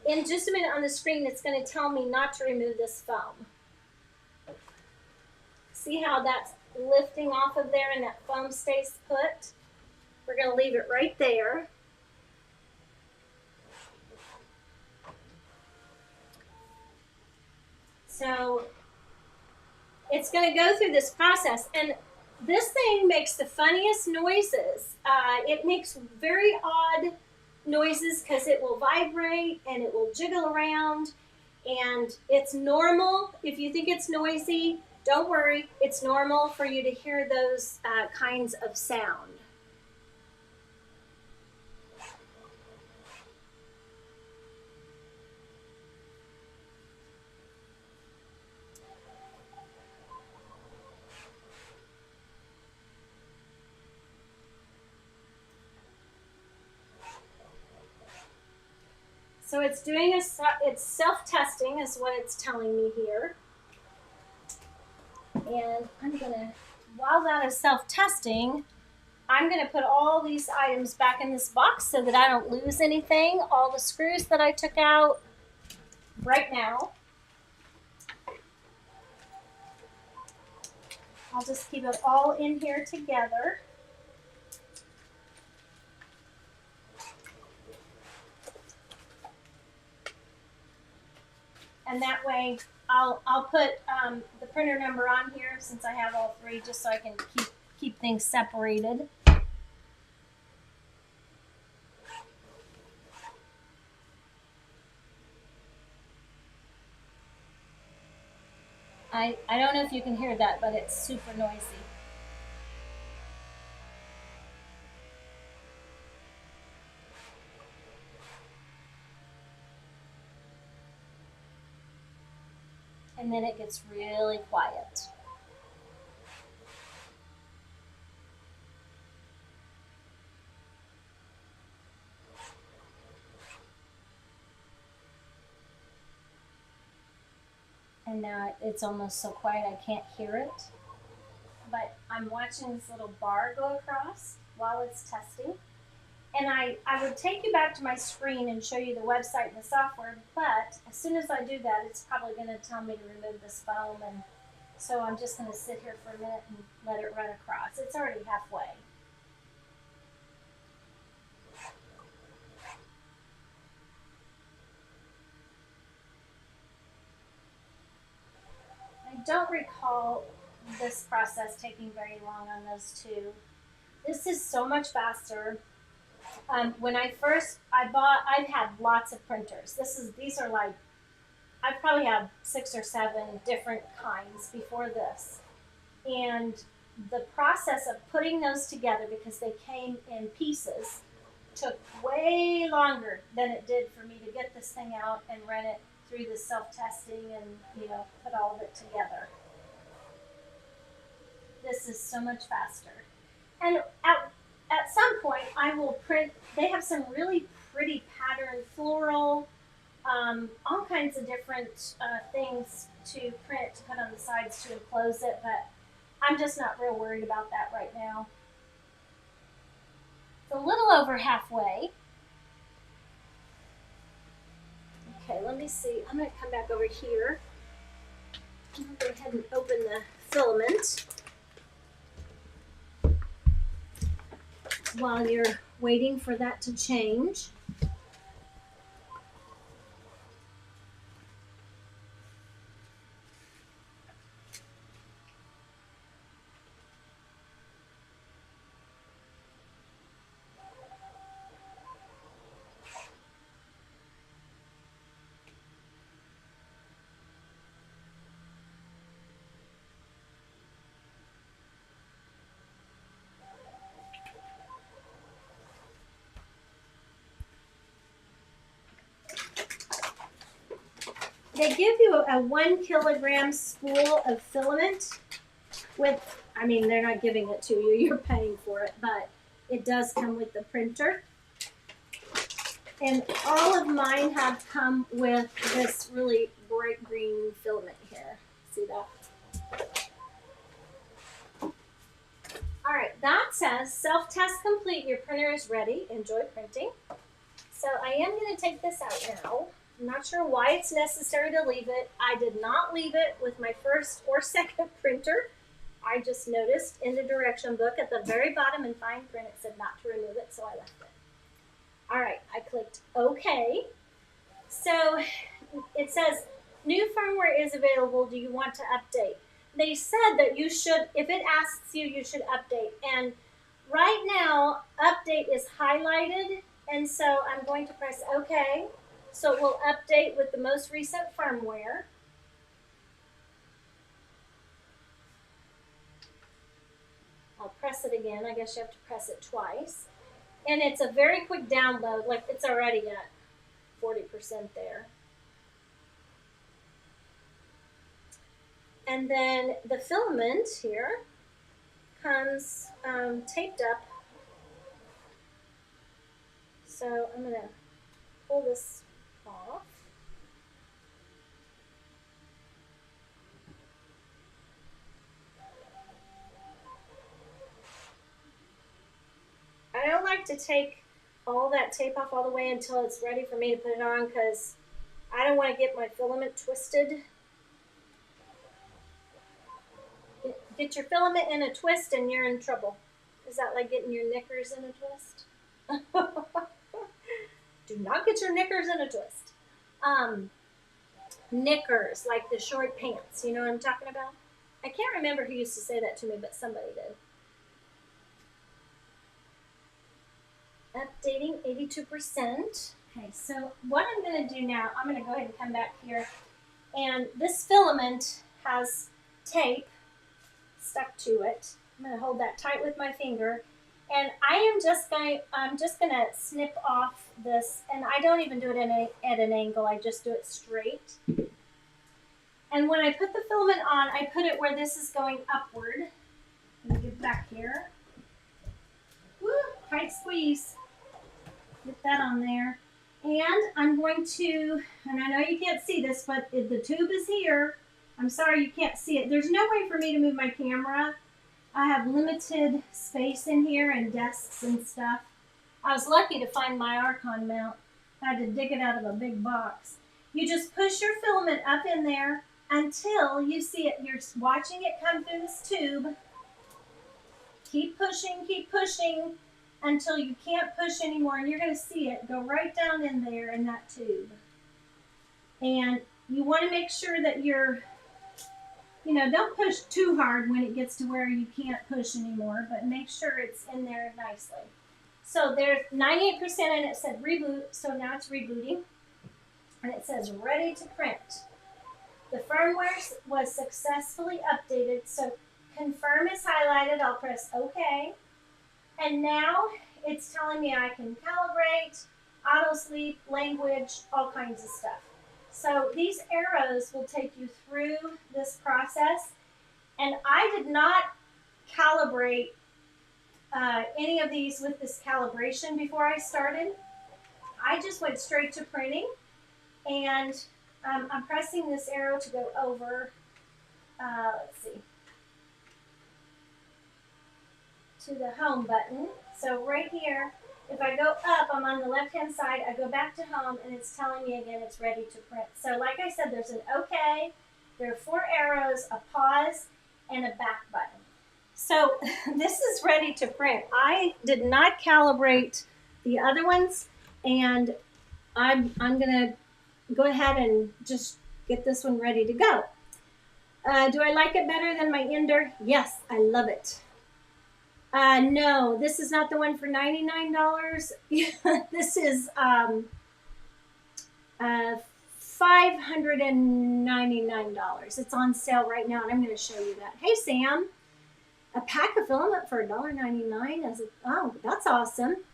in just a minute on the screen, it's going to tell me not to remove this foam. See how that's lifting off of there and that foam stays put? We're going to leave it right there. So it's going to go through this process, and this thing makes the funniest noises. It makes very odd noises because it will vibrate and it will jiggle around, and it's normal. If you think it's noisy, don't worry. It's normal for you to hear those kinds of sound. So it's doing it's self-testing is what it's telling me here. And I'm gonna, while that is self-testing, I'm gonna put all these items back in this box so that I don't lose anything. All the screws that I took out right now. I'll just keep it all in here together. And that way, I'll put the printer number on here since I have all three, just so I can keep things separated. I don't know if you can hear that, but it's super noisy. And then it gets really quiet. And now it's almost so quiet I can't hear it. But I'm watching this little bar go across while it's testing. And I would take you back to my screen and show you the website and the software, but as soon as I do that, it's probably going to tell me to remove this foam, and so I'm just going to sit here for a minute and let it run across. It's already halfway. I don't recall this process taking very long on those two. This is so much faster. When I've had lots of printers. These are like, I've probably had 6 or 7 different kinds before this. And the process of putting those together, because they came in pieces, took way longer than it did for me to get this thing out and run it through the self-testing and, put all of it together. This is so much faster. And at some point, I will print. They have some really pretty patterned floral, all kinds of different things to print, to put on the sides to enclose it, but I'm just not real worried about that right now. It's a little over halfway. Okay, let me see. I'm going to come back over here. I'll go ahead and open the filament while you're waiting for that to change. They give you a 1 kilogram spool of filament with, I mean, they're not giving it to you, you're paying for it, but it does come with the printer. And all of mine have come with this really bright green filament here. See that? All right, that says self-test complete. Your printer is ready. Enjoy printing. So I am going to take this out now. I'm not sure why it's necessary to leave it. I did not leave it with my first or second printer. I just noticed in the direction book at the very bottom in fine print it said not to remove it, so I left it. All right, I clicked OK. So it says new firmware is available. Do you want to update? They said that you should, if it asks you, you should update. And right now, update is highlighted. And so I'm going to press OK. So it will update with the most recent firmware. I'll press it again. I guess you have to press it twice. And it's a very quick download. Like it's already at 40% there. And then the filament here comes taped up. So I'm going to pull this off. I don't like to take all that tape off all the way until it's ready for me to put it on because I don't want to get my filament twisted. Get your filament in a twist and you're in trouble. Is that like getting your knickers in a twist? Do not get your knickers in a twist. Knickers, like the short pants. You know what I'm talking about? I can't remember who used to say that to me, but somebody did. Updating 82%. Okay, so what I'm going to do now, I'm going to go ahead and come back here. And this filament has tape stuck to it. I'm going to hold that tight with my finger. And I'm just going to snip off this, and I don't even do it at an angle, I just do it straight. And when I put the filament on, I put it where this is going upward. Let me get back here. Woo, tight squeeze. Get that on there. And I'm going to, and I know you can't see this, but the tube is here. I'm sorry you can't see it. There's no way for me to move my camera. I have limited space in here and desks and stuff. I was lucky to find my Archon mount. I had to dig it out of a big box. You just push your filament up in there until you see it. You're watching it come through this tube. Keep pushing until you can't push anymore, and you're going to see it go right down in there in that tube. And you want to make sure that you're, don't push too hard when it gets to where you can't push anymore, but make sure it's in there nicely. So there's 98% and it said reboot, so now it's rebooting. And it says ready to print. The firmware was successfully updated, so confirm is highlighted. I'll press OK. And now it's telling me I can calibrate, auto sleep, language, all kinds of stuff. So these arrows will take you through this process. And I did not calibrate any of these with this calibration before I started. I just went straight to printing. And I'm pressing this arrow to go over, let's see, to the home button. So right here, if I go up, I'm on the left-hand side, I go back to home, and it's telling me again it's ready to print. So like I said, there's an OK, there are 4 arrows, a pause, and a back button. So this is ready to print. I did not calibrate the other ones, and I'm going to go ahead and just get this one ready to go. Do I like it better than my Ender? Yes, I love it. No, this is not the one for $99. This is $599. It's on sale right now, and I'm going to show you that. Hey, Sam. A pack of filament for $1.99? Oh, that's awesome.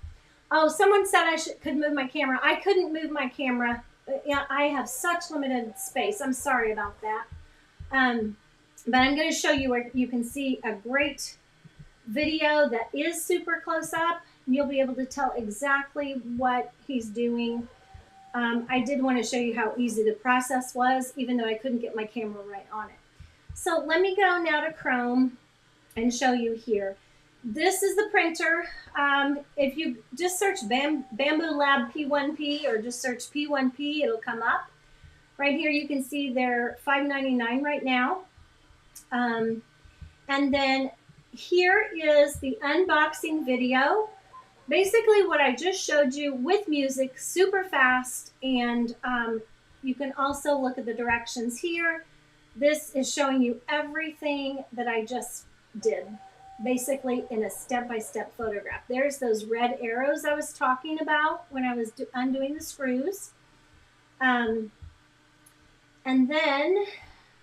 Oh, someone said I could move my camera. I couldn't move my camera Yeah, I have such limited space. I'm sorry about that. Um, but I'm going to show you where you can see a great video that is super close up. You'll be able to tell exactly what he's doing. I did want to show you how easy the process was, even though I couldn't get my camera right on it. So let me go now to Chrome and show you here. This is the printer. If you just search Bambu Lab P1P or just search P1P, it'll come up. Right here you can see they're $5.99 right now. And then here is the unboxing video. Basically what I just showed you with music, super fast, and you can also look at the directions here. This is showing you everything that I just did, basically in a step-by-step photograph. There's those red arrows I was talking about when I was undoing the screws. And then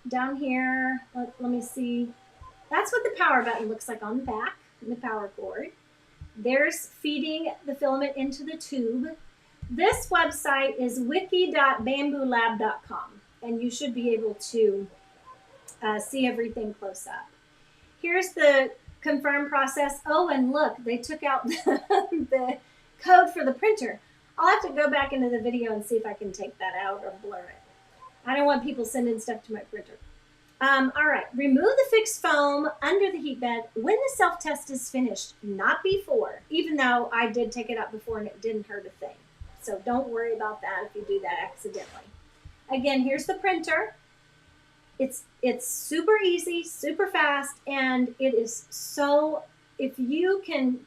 down here, let me see. That's what the power button looks like on the back, the power cord. There's feeding the filament into the tube. This website is wiki.bambulab.com, and you should be able to see everything close up. Here's the confirm process. Oh, and look, they took out the code for the printer. I'll have to go back into the video and see if I can take that out or blur it. I don't want people sending stuff to my printer. All right, remove the fixed foam under the heat bed when the self-test is finished, not before, even though I did take it out before and it didn't hurt a thing. So don't worry about that if you do that accidentally. Again, here's the printer. It's super easy, super fast, and it is so, if you can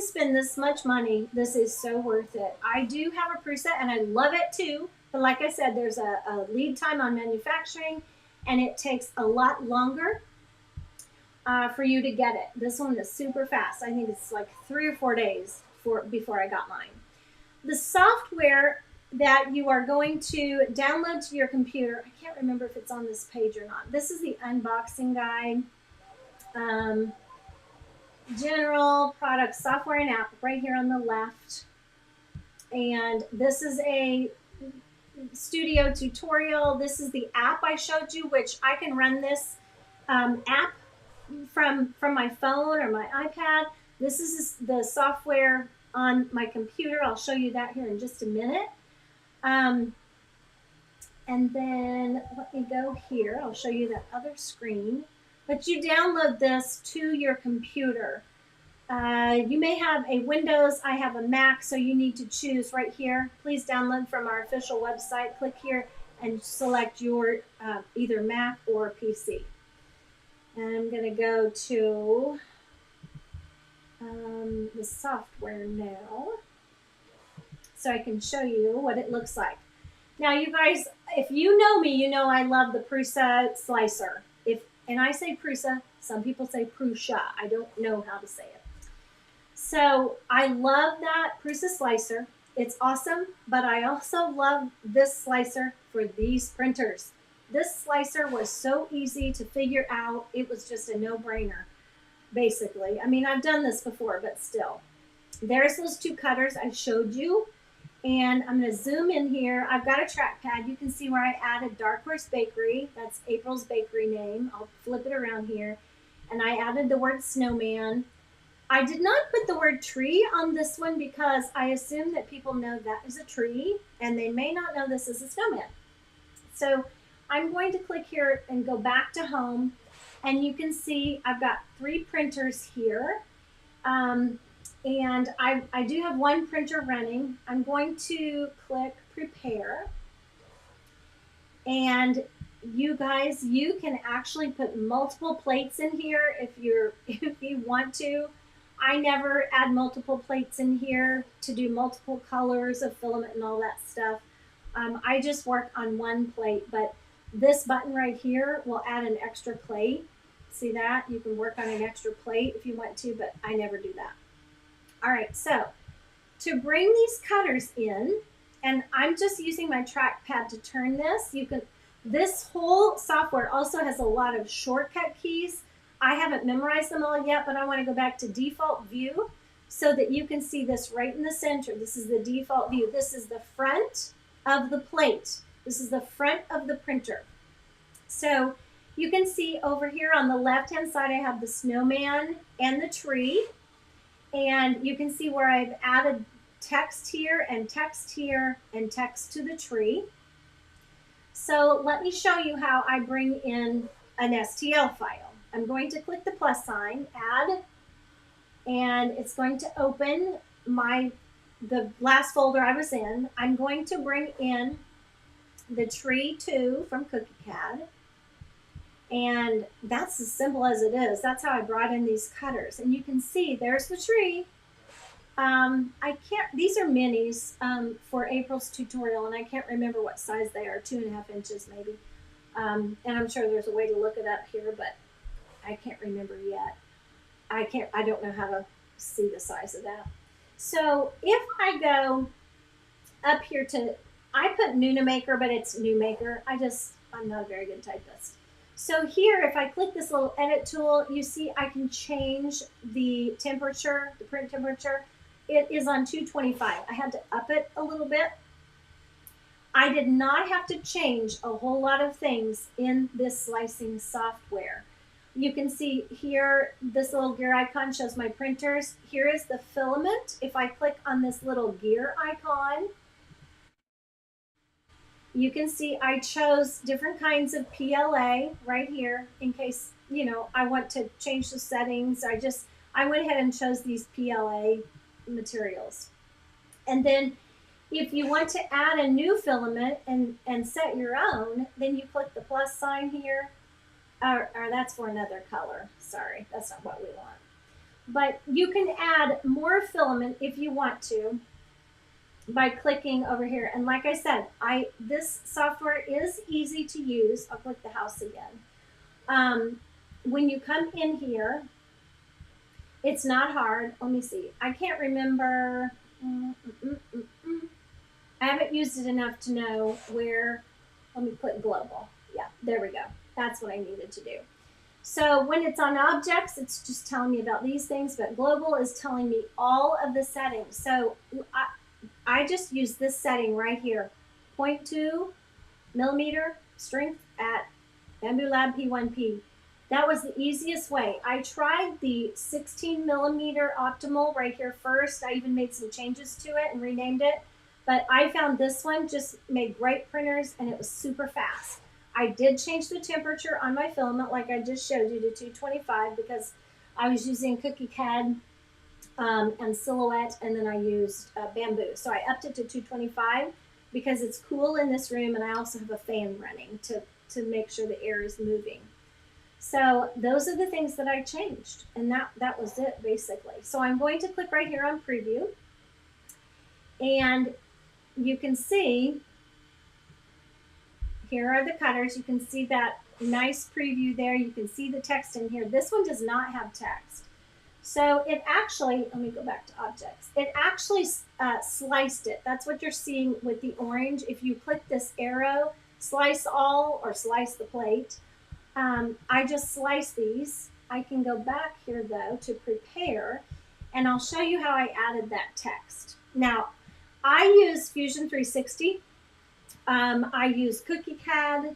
spend this much money, this is so worth it. I do have a Prusa and I love it too, but like I said, there's a lead time on manufacturing, and it takes a lot longer for you to get it. This one is super fast. I think it's like 3 or 4 days before I got mine. The software that you are going to download to your computer, I can't remember if it's on this page or not. This is the unboxing guide. General product software and app right here on the left. And this is a studio tutorial. This is the app I showed you, which I can run this app from my phone or my iPad. This is the software on my computer. I'll show you that here in just a minute. And then let me go here. I'll show you that other screen. But you download this to your computer. You may have a Windows, I have a Mac, so you need to choose right here. Please download from our official website. Click here and select your either Mac or PC. And I'm going to go to the software now so I can show you what it looks like. Now, you guys, if you know me, you know I love the Prusa slicer. And I say Prusa, some people say Prusa. I don't know how to say it. So I love that Prusa slicer. It's awesome, but I also love this slicer for these printers. This slicer was so easy to figure out. It was just a no-brainer, basically. I mean, I've done this before, but still. There's those 2 cutters I showed you. And I'm going to zoom in here. I've got a trackpad. You can see where I added Dark Horse Bakery. That's April's bakery name. I'll flip it around here. And I added the word snowman. I did not put the word tree on this one because I assume that people know that is a tree and they may not know this is a snowman. So I'm going to click here and go back to home, and you can see I've got 3 printers here. And I do have 1 printer running. I'm going to click prepare. And you guys, you can actually put multiple plates in here if you want to. I never add multiple plates in here to do multiple colors of filament and all that stuff. I just work on 1 plate, but this button right here will add an extra plate. See that? You can work on an extra plate if you want to, but I never do that. All right, so to bring these cutters in, and I'm just using my trackpad to turn this, this whole software also has a lot of shortcut keys. I haven't memorized them all yet, but I want to go back to default view so that you can see this right in the center. This is the default view. This is the front, of the plate. This is the front of the printer. So you can see over here on the left-hand side, I have the snowman and the tree. And you can see where I've added text here and text here and text to the tree. So let me show you how I bring in an STL file. I'm going to click the plus sign, add, and it's going to open the last folder I was in. I'm going to bring in the tree 2 from CookieCAD. And that's as simple as it is. That's how I brought in these cutters. And you can see there's the tree. These are minis for April's tutorial, and I can't remember what size they are, 2.5 inches maybe. And I'm sure there's a way to look it up here, but I can't remember yet. I don't know how to see the size of that. So if I go up here I put Nunamaker, but it's NewMaker. I'm not a very good typist. So here, if I click this little edit tool, you see I can change the temperature, the print temperature. It is on 225. I had to up it a little bit. I did not have to change a whole lot of things in this slicing software. You can see here, this little gear icon shows my printers. Here is the filament. If I click on this little gear icon, you can see I chose different kinds of PLA right here in case, I want to change the settings. I went ahead and chose these PLA materials. And then if you want to add a new filament and set your own, then you click the plus sign here. Or that's for another color. Sorry, that's not what we want. But you can add more filament if you want to by clicking over here. And like I said, this software is easy to use. I'll click the house again. When you come in here, it's not hard. Let me see. I can't remember. I haven't used it enough to know where. Let me put global. Yeah, there we go. That's what I needed to do. So when it's on objects, it's just telling me about these things, but global is telling me all of the settings. So I just use this setting right here, 0.2 millimeter strength at Bambu Lab P1P. That was the easiest way. I tried the 16 millimeter optimal right here first. I even made some changes to it and renamed it. But I found this one just made great printers, and it was super fast. I did change the temperature on my filament like I just showed you to 225 because I was using CookieCAD and Silhouette, and then I used Bambu. So I upped it to 225 because it's cool in this room, and I also have a fan running to make sure the air is moving. So those are the things that I changed, and that was it basically. So I'm going to click right here on preview, and you can see here are the cutters. You can see that nice preview there. You can see the text in here. This one does not have text. So it actually, let me go back to objects. It actually sliced it. That's what you're seeing with the orange. If you click this arrow, slice all or slice the plate, I just slice these. I can go back here though to prepare, and I'll show you how I added that text. Now, I use Fusion 360. I use CookieCAD.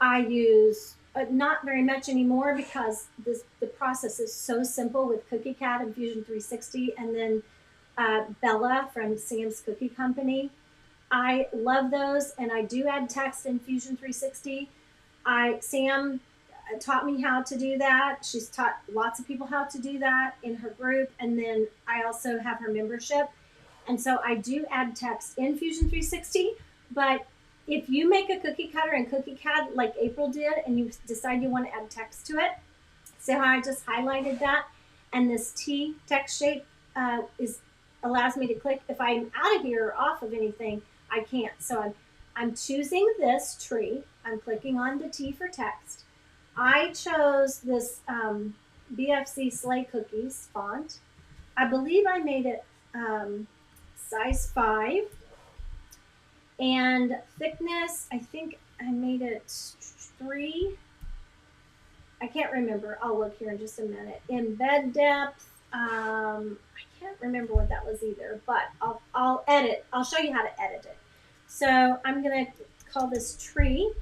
I use not very much anymore because the process is so simple with CookieCAD and Fusion 360, and then Bella from Sam's Cookie Company. I love those, and I do add text in Fusion 360. Sam taught me how to do that. She's taught lots of people how to do that in her group, and then I also have her membership. And so I do add text in Fusion 360, but if you make a cookie cutter in CookieCAD like April did, and you decide you want to add text to it, so how I just highlighted that, and this T text shape allows me to click. If I'm out of here or off of anything, I can't. So I'm choosing this tree. I'm clicking on the T for text. I chose this BFC Slay Cookies font. I believe I made it size 5. And thickness, I think I made it 3. I can't remember. I'll look here in just a minute. Embed depth, I can't remember what that was either, but I'll edit. I'll show you how to edit it. So I'm going to call this tree.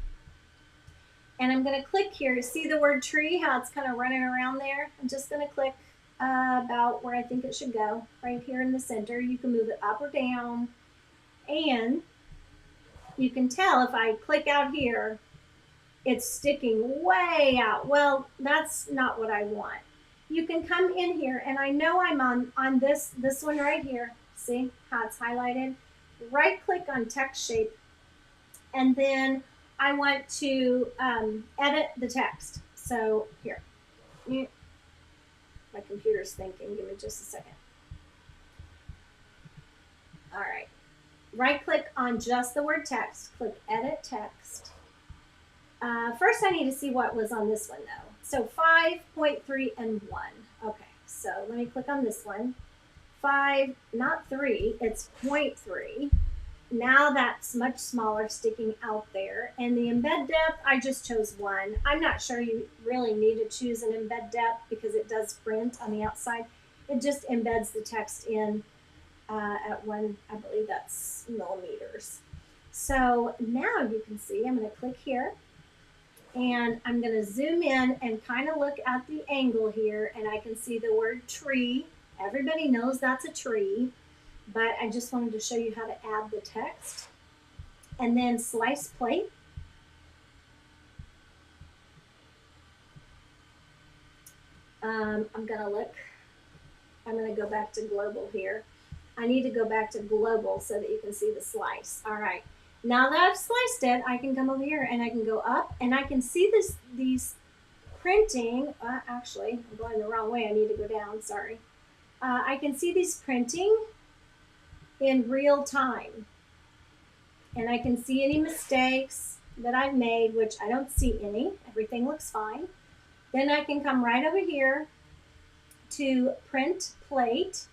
And I'm going to click here to see the word tree, how it's kind of running around there. I'm just going to click about where I think it should go, right here in the center. You can move it up or down. And you can tell if I click out here, it's sticking way out. Well, that's not what I want. You can come in here, and I know I'm on this one right here. See how it's highlighted? Right click on text shape, and then I want to edit the text. So here, my computer's thinking. Give me just a second. All right. Right click on just the word text. Click edit text. First, I need to see what was on this one though. So 5.3 and 1. Okay, so let me click on this one. 5, not 3, it's 0.3. Now that's much smaller sticking out there. And the embed depth, I just chose 1. I'm not sure you really need to choose an embed depth because it does print on the outside. It just embeds the text in at 1, I believe that's millimeters. So now you can see, I'm going to click here. And I'm going to zoom in and kind of look at the angle here, and I can see the word tree. Everybody knows that's a tree, but I just wanted to show you how to add the text. And then slice plate. I'm going to go back to global here. I need to go back to global so that you can see the slice. All right. Now that I've sliced it, I can come over here and I can go up and I can see these printing. Actually, I'm going the wrong way. I need to go down. Sorry. I can see these printing in real time. And I can see any mistakes that I've made, which I don't see any. Everything looks fine. Then I can come right over here to print plate.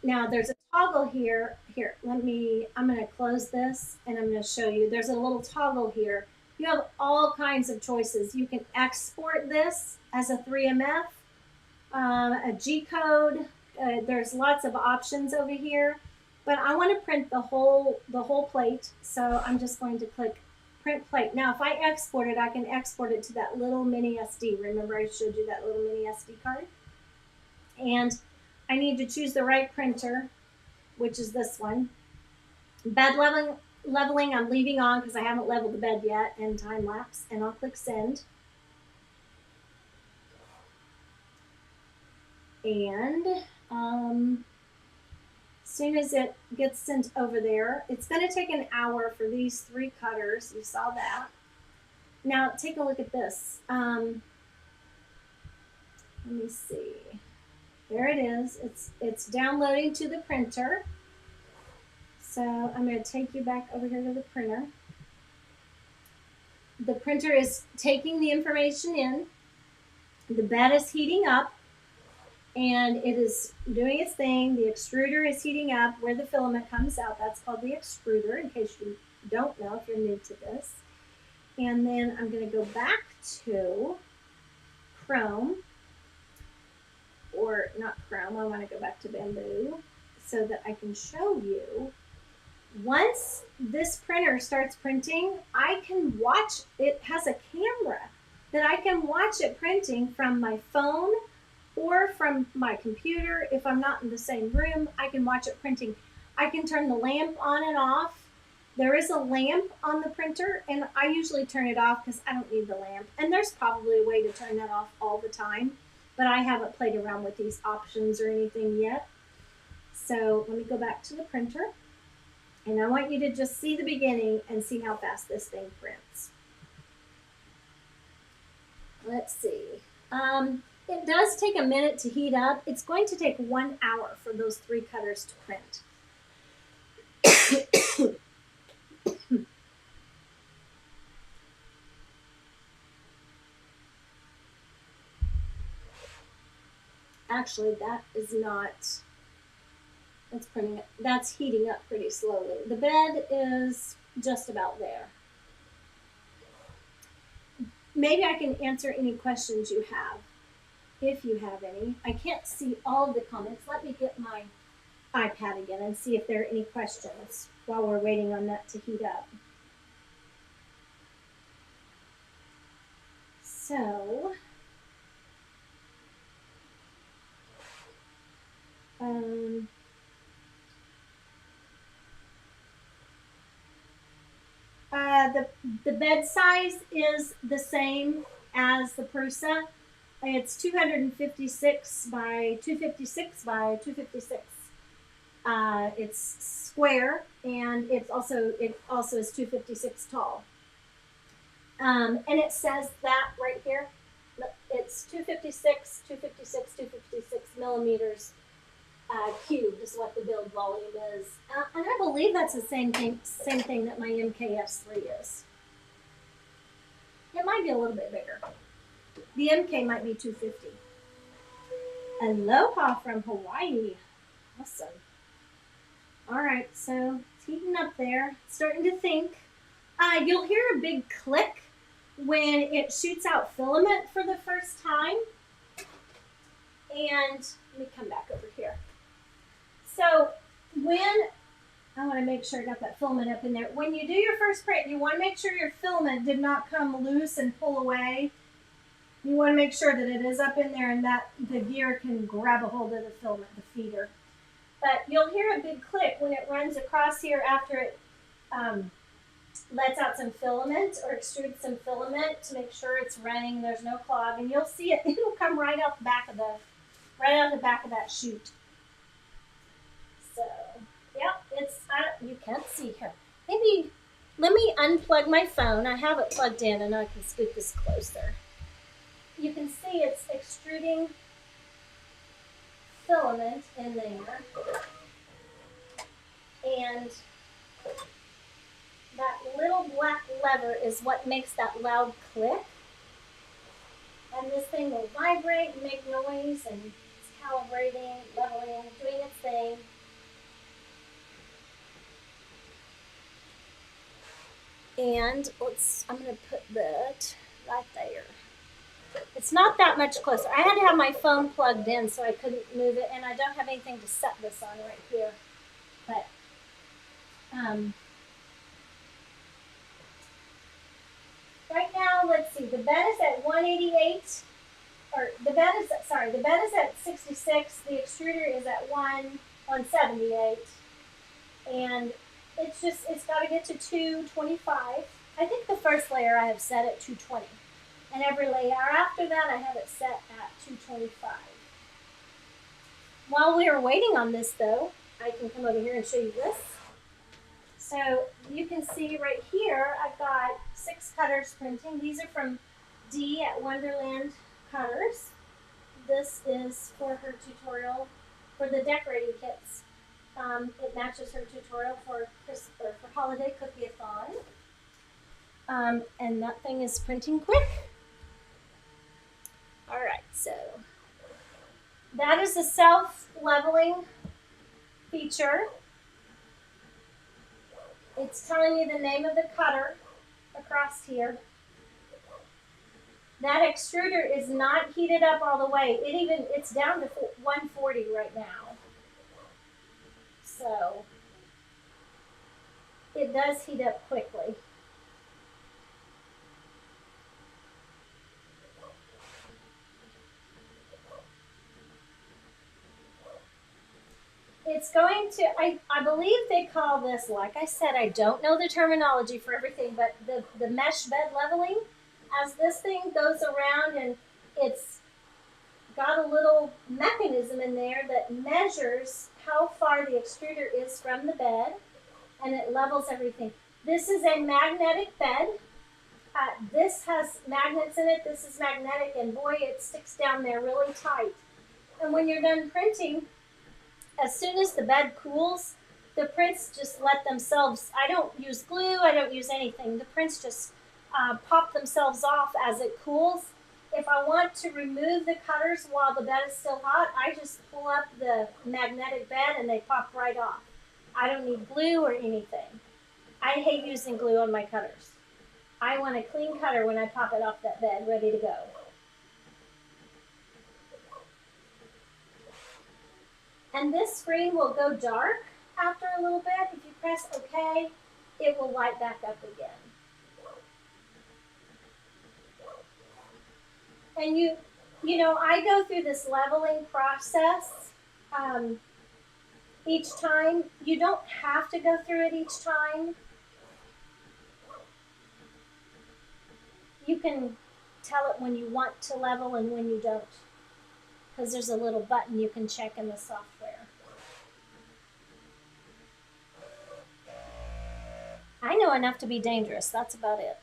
Now there's a toggle here. Here, I'm going to close this and I'm going to show you. There's a little toggle here. You have all kinds of choices. You can export this as a 3MF, a G code. There's lots of options over here, but I want to print the whole plate. So I'm just going to click print plate. Now, if I export it, I can export it to that little mini SD. Remember I showed you that little mini SD card? And I need to choose the right printer, which is this one. Bed leveling I'm leaving on because I haven't leveled the bed yet, and time lapse, and I'll click send. And as soon as it gets sent over there, it's going to take an hour for these 3 cutters. You saw that. Now take a look at this. Let me see. There it is. It's downloading to the printer. So I'm going to take you back over here to the printer. The printer is taking the information in. The bed is heating up. And it is doing its thing. The extruder is heating up where the filament comes out. That's called the extruder, in case you don't know if you're new to this. And then I'm going to go back to Chrome. Or not Chrome, I want to go back to Bambu so that I can show you. Once this printer starts printing, I can watch. It has a camera that I can watch it printing from my phone or from my computer. If I'm not in the same room, I can watch it printing. I can turn the lamp on and off. There is a lamp on the printer, and I usually turn it off because I don't need the lamp. And there's probably a way to turn that off all the time, but I haven't played around with these options or anything yet. So let me go back to the printer, and I want you to just see the beginning and see how fast this thing prints. Let's see. It does take a minute to heat up. It's going to take 1 hour for those 3 cutters to print. Actually, that is not, that's printing, that's heating up pretty slowly. The bed is just about there. Maybe I can answer any questions you have, if you have any. I can't see all of the comments. Let me get my iPad again and see if there are any questions while we're waiting on that to heat up. So, um, the bed size is the same as the Prusa. It's 256 by 256 by 256. It's square, and it also is 256 tall. And it says that right here. It's 256 millimeters cubed is what the build volume is, and I believe that's the same thing that my MKS3 is. It might be a little bit bigger. The MK might be 250. Aloha from Hawaii. Awesome. All right, so it's heating up there. Starting to think. You'll hear a big click when it shoots out filament for the first time. And let me come back over here. So when, I want to make sure I got that filament up in there. When you do your first print, you want to make sure your filament did not come loose and pull away. You want to make sure that it is up in there and that the gear can grab a hold of the filament, the feeder. But you'll hear a big click when it runs across here after it lets out some filament or extrudes some filament to make sure it's running. There's no clog, and you'll see it. It'll come right out the back of that chute. So, yep, it's you can't see here. Maybe let me unplug my phone. I have it plugged in, and I can scoot this closer. You can see it's extruding filament in there, and that little black lever is what makes that loud click. And this thing will vibrate and make noise, and it's calibrating, leveling, doing its thing. And I'm going to put that right there. It's not that much closer. I had to have my phone plugged in so I couldn't move it, and I don't have anything to set this on right here. But right now, let's see. The bed is at 188, or the bed is at 66. The extruder is at 178, and it's got to get to 225. I think the first layer I have set at 220. And every layer after that, I have it set at 225. While we are waiting on this, though, I can come over here and show you this. So you can see right here, I've got 6 cutters printing. These are from Dee at Wonderland Cutters. This is for her tutorial for the decorating kits. It matches her tutorial for Holiday Cookie-a-thon. And that thing is printing quick. All right, so that is the self-leveling feature. It's telling you the name of the cutter across here. That extruder is not heated up all the way. It's down to 140 right now. So it does heat up quickly. It's going to, I believe they call this, like I said, I don't know the terminology for everything, but the mesh bed leveling, as this thing goes around and it's got a little mechanism in there that measures how far the extruder is from the bed, and it levels everything. This is a magnetic bed. This has magnets in it. This is magnetic, and boy, it sticks down there really tight. And when you're done printing, as soon as the bed cools, the prints just let themselves, I don't use glue, I don't use anything. The prints just pop themselves off as it cools. If I want to remove the cutters while the bed is still hot, I just pull up the magnetic bed and they pop right off. I don't need glue or anything. I hate using glue on my cutters. I want a clean cutter when I pop it off that bed, ready to go. And this screen will go dark after a little bit. If you press OK, it will light back up again. And you know, I go through this leveling process each time. You don't have to go through it each time. You can tell it when you want to level and when you don't, because there's a little button you can check in the software. I know enough to be dangerous. That's about it.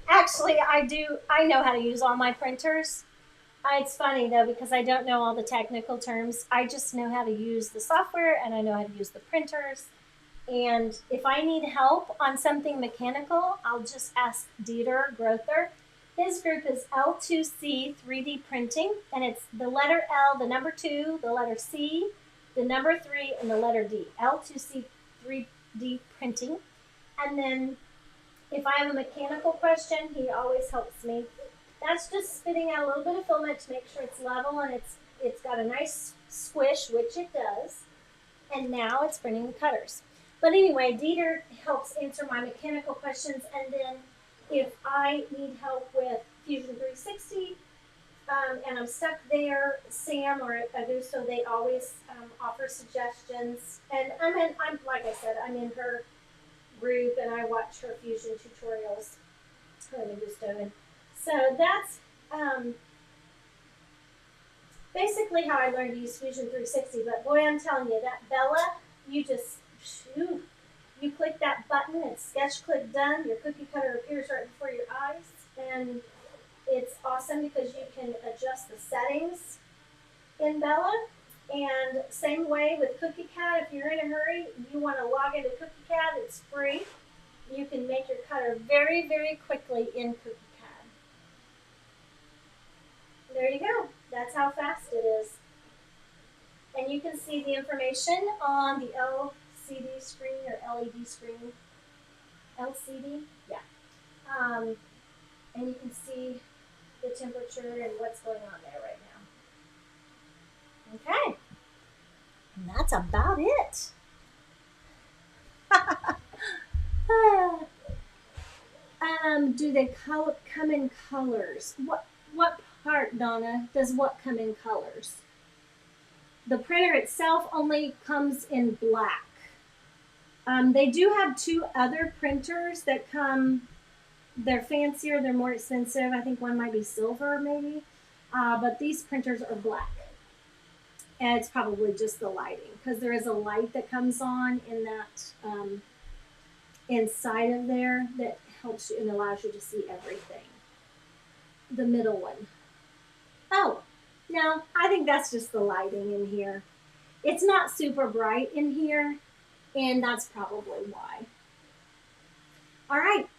Actually, I know how to use all my printers. It's funny though, because I don't know all the technical terms. I just know how to use the software and I know how to use the printers. And if I need help on something mechanical, I'll just ask Dieter Grother. His group is L2C 3D Printing, and it's the letter L, the number 2, the letter C, the number 3, and the letter D. L2C 3D Printing. And then if I have a mechanical question, he always helps me. That's just spitting out a little bit of filament to make sure it's level and it's got a nice squish, which it does. And now it's printing the cutters. But anyway, Dieter helps answer my mechanical questions, and then if I need help with Fusion 360 and I'm stuck there, Sam or Augusto, they always offer suggestions. And I'm like I said, I'm in her group and I watch her Fusion tutorials, her and Augusto. And so that's basically how I learned to use Fusion 360. But boy, I'm telling you, that Bella, you click that button, it's sketch click done, your cookie cutter appears right before your eyes, and it's awesome because you can adjust the settings in Bella. And same way with Cookie Cat, if you're in a hurry, you want to log into Cookie Cat, it's free. You can make your cutter very, very quickly in Cookie Cat. There you go. That's how fast it is. And you can see the information on the LCD screen or LED screen. LCD? Yeah. And you can see the temperature and what's going on there right now. Okay. And that's about it. Do they come in colors? What part, Donna, does what come in colors? The printer itself only comes in black. They do have 2 other printers that come, they're fancier, they're more expensive. I think one might be silver maybe, but these printers are black. And it's probably just the lighting, because there is a light that comes on in that inside of there that helps you and allows you to see everything. The middle one. Oh, no, I think that's just the lighting in here. It's not super bright in here, and that's probably why. All right,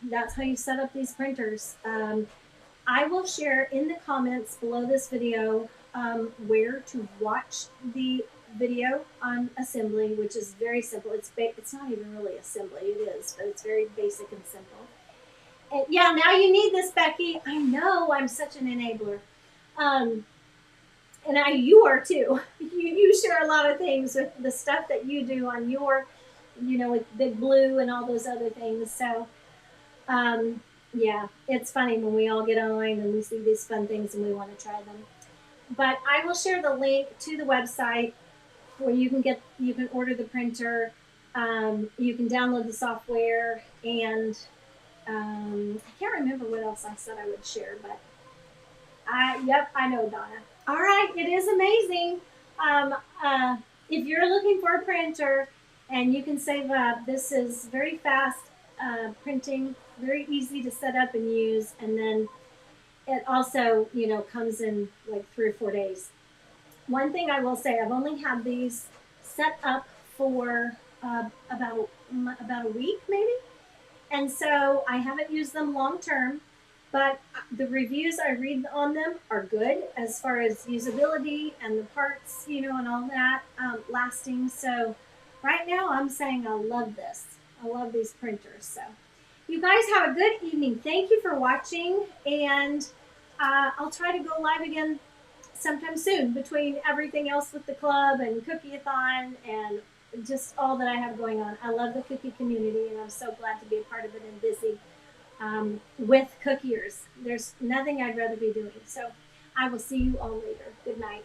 that's how you set up these printers. I will share in the comments below this video where to watch the video on assembly, which is very simple. It's not even really assembly, it is, but it's very basic and simple. And yeah, now you need this, Becky. I know, I'm such an enabler. And you are too. You share a lot of things with the stuff that you do on your, with Big Blue and all those other things. So, yeah, it's funny when we all get online and we see these fun things and we want to try them. But I will share the link to the website where you can order the printer, you can download the software, and I can't remember what else I said I would share, but yep, I know, Donna. All right, it is amazing. If you're looking for a printer and you can save up, this is very fast printing, very easy to set up and use, and then it also, comes in like 3 or 4 days. One thing I will say, I've only had these set up for about a week maybe, and so I haven't used them long term, but the reviews I read on them are good as far as usability and the parts, and all that lasting. So right now I'm saying I love this. I love these printers. So you guys have a good evening. Thank you for watching, and I'll try to go live again sometime soon between everything else with the club and Cookie-a-thon and just all that I have going on. I love the cookie community, and I'm so glad to be a part of it and busy with cookiers. There's nothing I'd rather be doing. So I will see you all later. Good night.